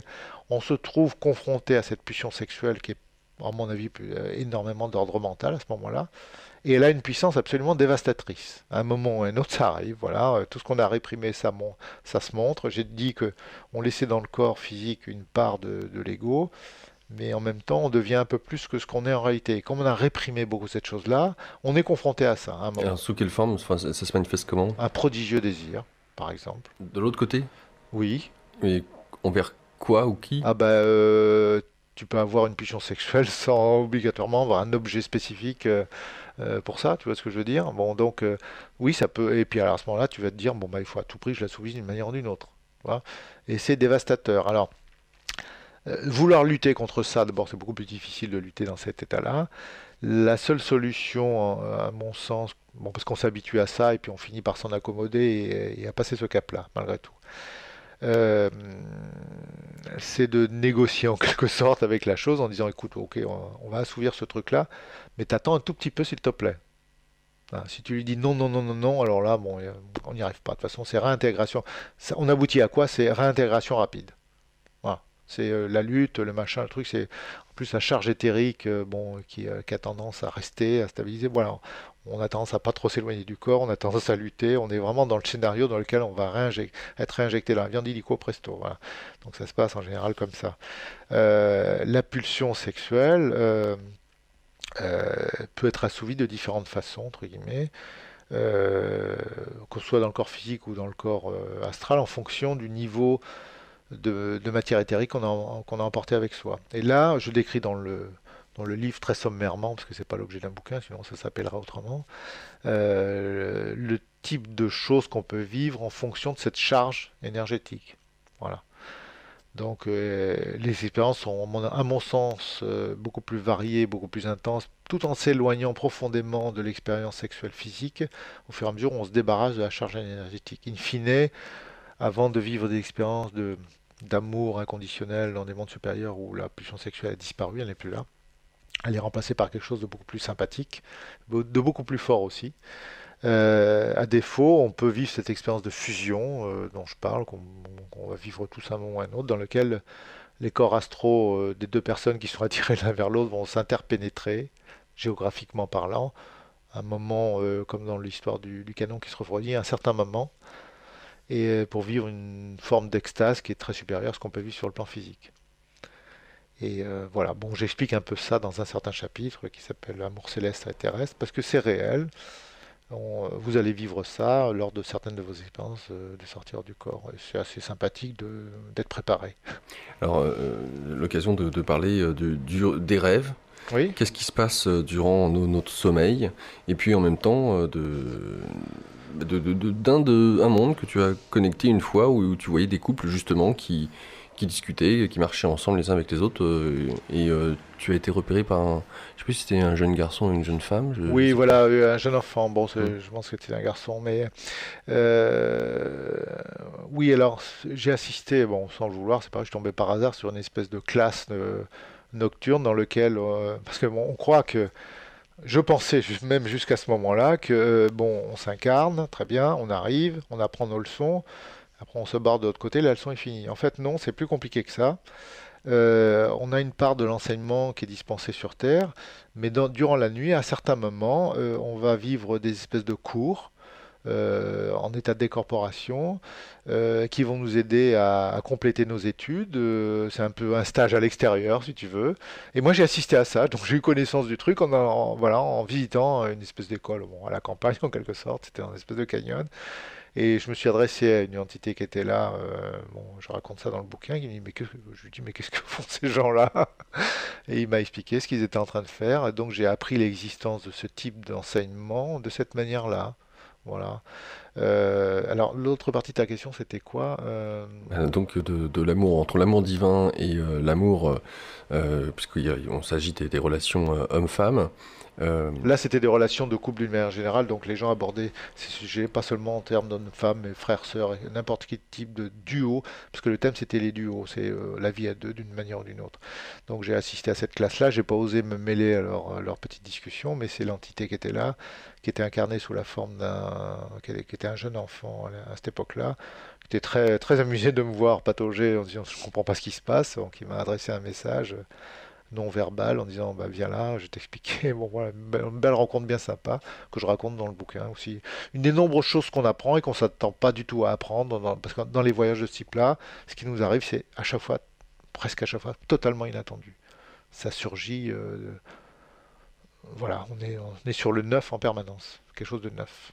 on se trouve confronté à cette pulsion sexuelle qui est, à mon avis, énormément d'ordre mental à ce moment-là. Et elle a une puissance absolument dévastatrice. À un moment ou à un autre, ça arrive. Voilà, tout ce qu'on a réprimé, ça se montre. J'ai dit que on laissait dans le corps physique une part de l'ego, mais en même temps, on devient un peu plus que ce qu'on est en réalité. Et comme on a réprimé beaucoup cette chose-là, on est confronté à ça, à un moment. Alors, sous quelle forme? Enfin, ça se manifeste comment? Un prodigieux désir, par exemple. De l'autre côté? Oui. Et envers quoi ou qui? Ah bah, tu peux avoir une pulsion sexuelle sans obligatoirement avoir un objet spécifique pour ça, tu vois ce que je veux dire? Bon, donc, oui, ça peut. Et puis alors, à ce moment-là, tu vas te dire, bon, bah, il faut à tout prix que je la soumise d'une manière ou d'une autre. Voilà. Et c'est dévastateur. Alors, vouloir lutter contre ça, d'abord, c'est beaucoup plus difficile de lutter dans cet état-là. La seule solution, à mon sens, bon, parce qu'on s'habitue à ça et puis on finit par s'en accommoder et à passer ce cap-là, malgré tout. Euh, c'est de négocier en quelque sorte avec la chose en disant écoute, ok, on va assouvir ce truc-là, mais t'attends un tout petit peu s'il te plaît. Hein, si tu lui dis non, non, non, non, non, alors là, bon, on n'y arrive pas. De toute façon, c'est réintégration. On aboutit à quoi? C'est réintégration rapide. Voilà. C'est la lutte, le machin, le truc, c'est en plus la charge éthérique bon, qui a tendance à rester, à stabiliser. Voilà, on a tendance à pas trop s'éloigner du corps, on a tendance à lutter, on est vraiment dans le scénario dans lequel on va être réinjecté dans la viande illico presto. Voilà. Donc ça se passe en général comme ça. La pulsion sexuelle peut être assouvie de différentes façons, entre guillemets. Que ce soit dans le corps physique ou dans le corps astral, en fonction du niveau de matière éthérique qu'on a emporté avec soi. Et là, je décris dans le livre très sommairement, parce que c'est pas l'objet d'un bouquin, sinon ça s'appellera autrement, le type de choses qu'on peut vivre en fonction de cette charge énergétique. Voilà. Donc les expériences sont, à mon sens, beaucoup plus variées, beaucoup plus intenses, tout en s'éloignant profondément de l'expérience sexuelle physique, au fur et à mesure où on se débarrasse de la charge énergétique. In fine, avant de vivre des expériences d'amour inconditionnel dans des mondes supérieurs où la pulsion sexuelle a disparu, elle n'est plus là. Elle est remplacée par quelque chose de beaucoup plus sympathique, de beaucoup plus fort aussi. À défaut, on peut vivre cette expérience de fusion dont je parle, qu'on va vivre tous un moment ou un autre, dans lequel les corps astraux des deux personnes qui sont attirées l'un vers l'autre vont s'interpénétrer, géographiquement parlant, un moment comme dans l'histoire du canon qui se refroidit, à un certain moment, et pour vivre une forme d'extase qui est très supérieure à ce qu'on peut vivre sur le plan physique. Et voilà, bon, j'explique un peu ça dans un certain chapitre qui s'appelle Amour céleste et terrestre, parce que c'est réel. Vous allez vivre ça lors de certaines de vos expériences de sortir du corps. Et c'est assez sympathique d'être préparé. Alors, l'occasion de parler des rêves. Oui. Qu'est-ce qui se passe durant notre sommeil? Et puis en même temps, un monde que tu as connecté une fois où tu voyais des couples justement qui discutaient, qui marchaient ensemble les uns avec les autres, et tu as été repéré par je sais plus si c'était un jeune garçon ou une jeune femme. Oui, voilà, un jeune enfant. Bon, je pense que c'était un garçon, mais oui, alors j'ai assisté, bon, sans le vouloir, c'est pas vrai, je suis tombé par hasard sur une espèce de classe nocturne dans lequel, parce que bon, on croit que je pensais même jusqu'à ce moment-là que bon, on s'incarne, très bien, on arrive, on apprend nos leçons. Après, on se barre de l'autre côté, la leçon est finie. En fait, non, c'est plus compliqué que ça. On a une part de l'enseignement qui est dispensée sur Terre, mais durant la nuit, à certains moments, on va vivre des espèces de cours en état de décorporation, qui vont nous aider à compléter nos études. C'est un peu un stage à l'extérieur, si tu veux. Et moi, j'ai assisté à ça, donc j'ai eu connaissance du truc voilà, en visitant une espèce d'école, bon, à la campagne en quelque sorte. C'était une espèce de canyon. Et je me suis adressé à une entité qui était là. Bon, je raconte ça dans le bouquin. Il me dit, je lui dis, mais qu'est-ce que font ces gens-là? Et il m'a expliqué ce qu'ils étaient en train de faire. Et donc j'ai appris l'existence de ce type d'enseignement de cette manière-là. Voilà. Alors l'autre partie de ta question, c'était quoi? Donc de l'amour, entre l'amour divin et l'amour, puisqu'on s'agit des relations homme-femme. Là, c'était des relations de couple d'une manière générale, donc les gens abordaient ces sujets, pas seulement en termes d'hommes-femmes, mais frères-sœurs, et n'importe quel type de duo, parce que le thème c'était les duos, c'est la vie à deux d'une manière ou d'une autre. Donc j'ai assisté à cette classe-là, j'ai pas osé me mêler à leur petite discussion, mais c'est l'entité qui était là, qui était incarnée sous la forme qui était un jeune enfant à cette époque-là, qui était très, très amusé de me voir patauger en disant je comprends pas ce qui se passe, donc il m'a adressé un message non verbal en disant bah, viens là, je t'expliquais. Bon, voilà, une belle rencontre bien sympa que je raconte dans le bouquin aussi. Une des nombreuses choses qu'on apprend et qu'on ne s'attend pas du tout à apprendre, parce que dans les voyages de ce type-là, ce qui nous arrive, c'est à chaque fois, presque à chaque fois, totalement inattendu. Ça surgit, voilà, on est sur le neuf en permanence, quelque chose de neuf.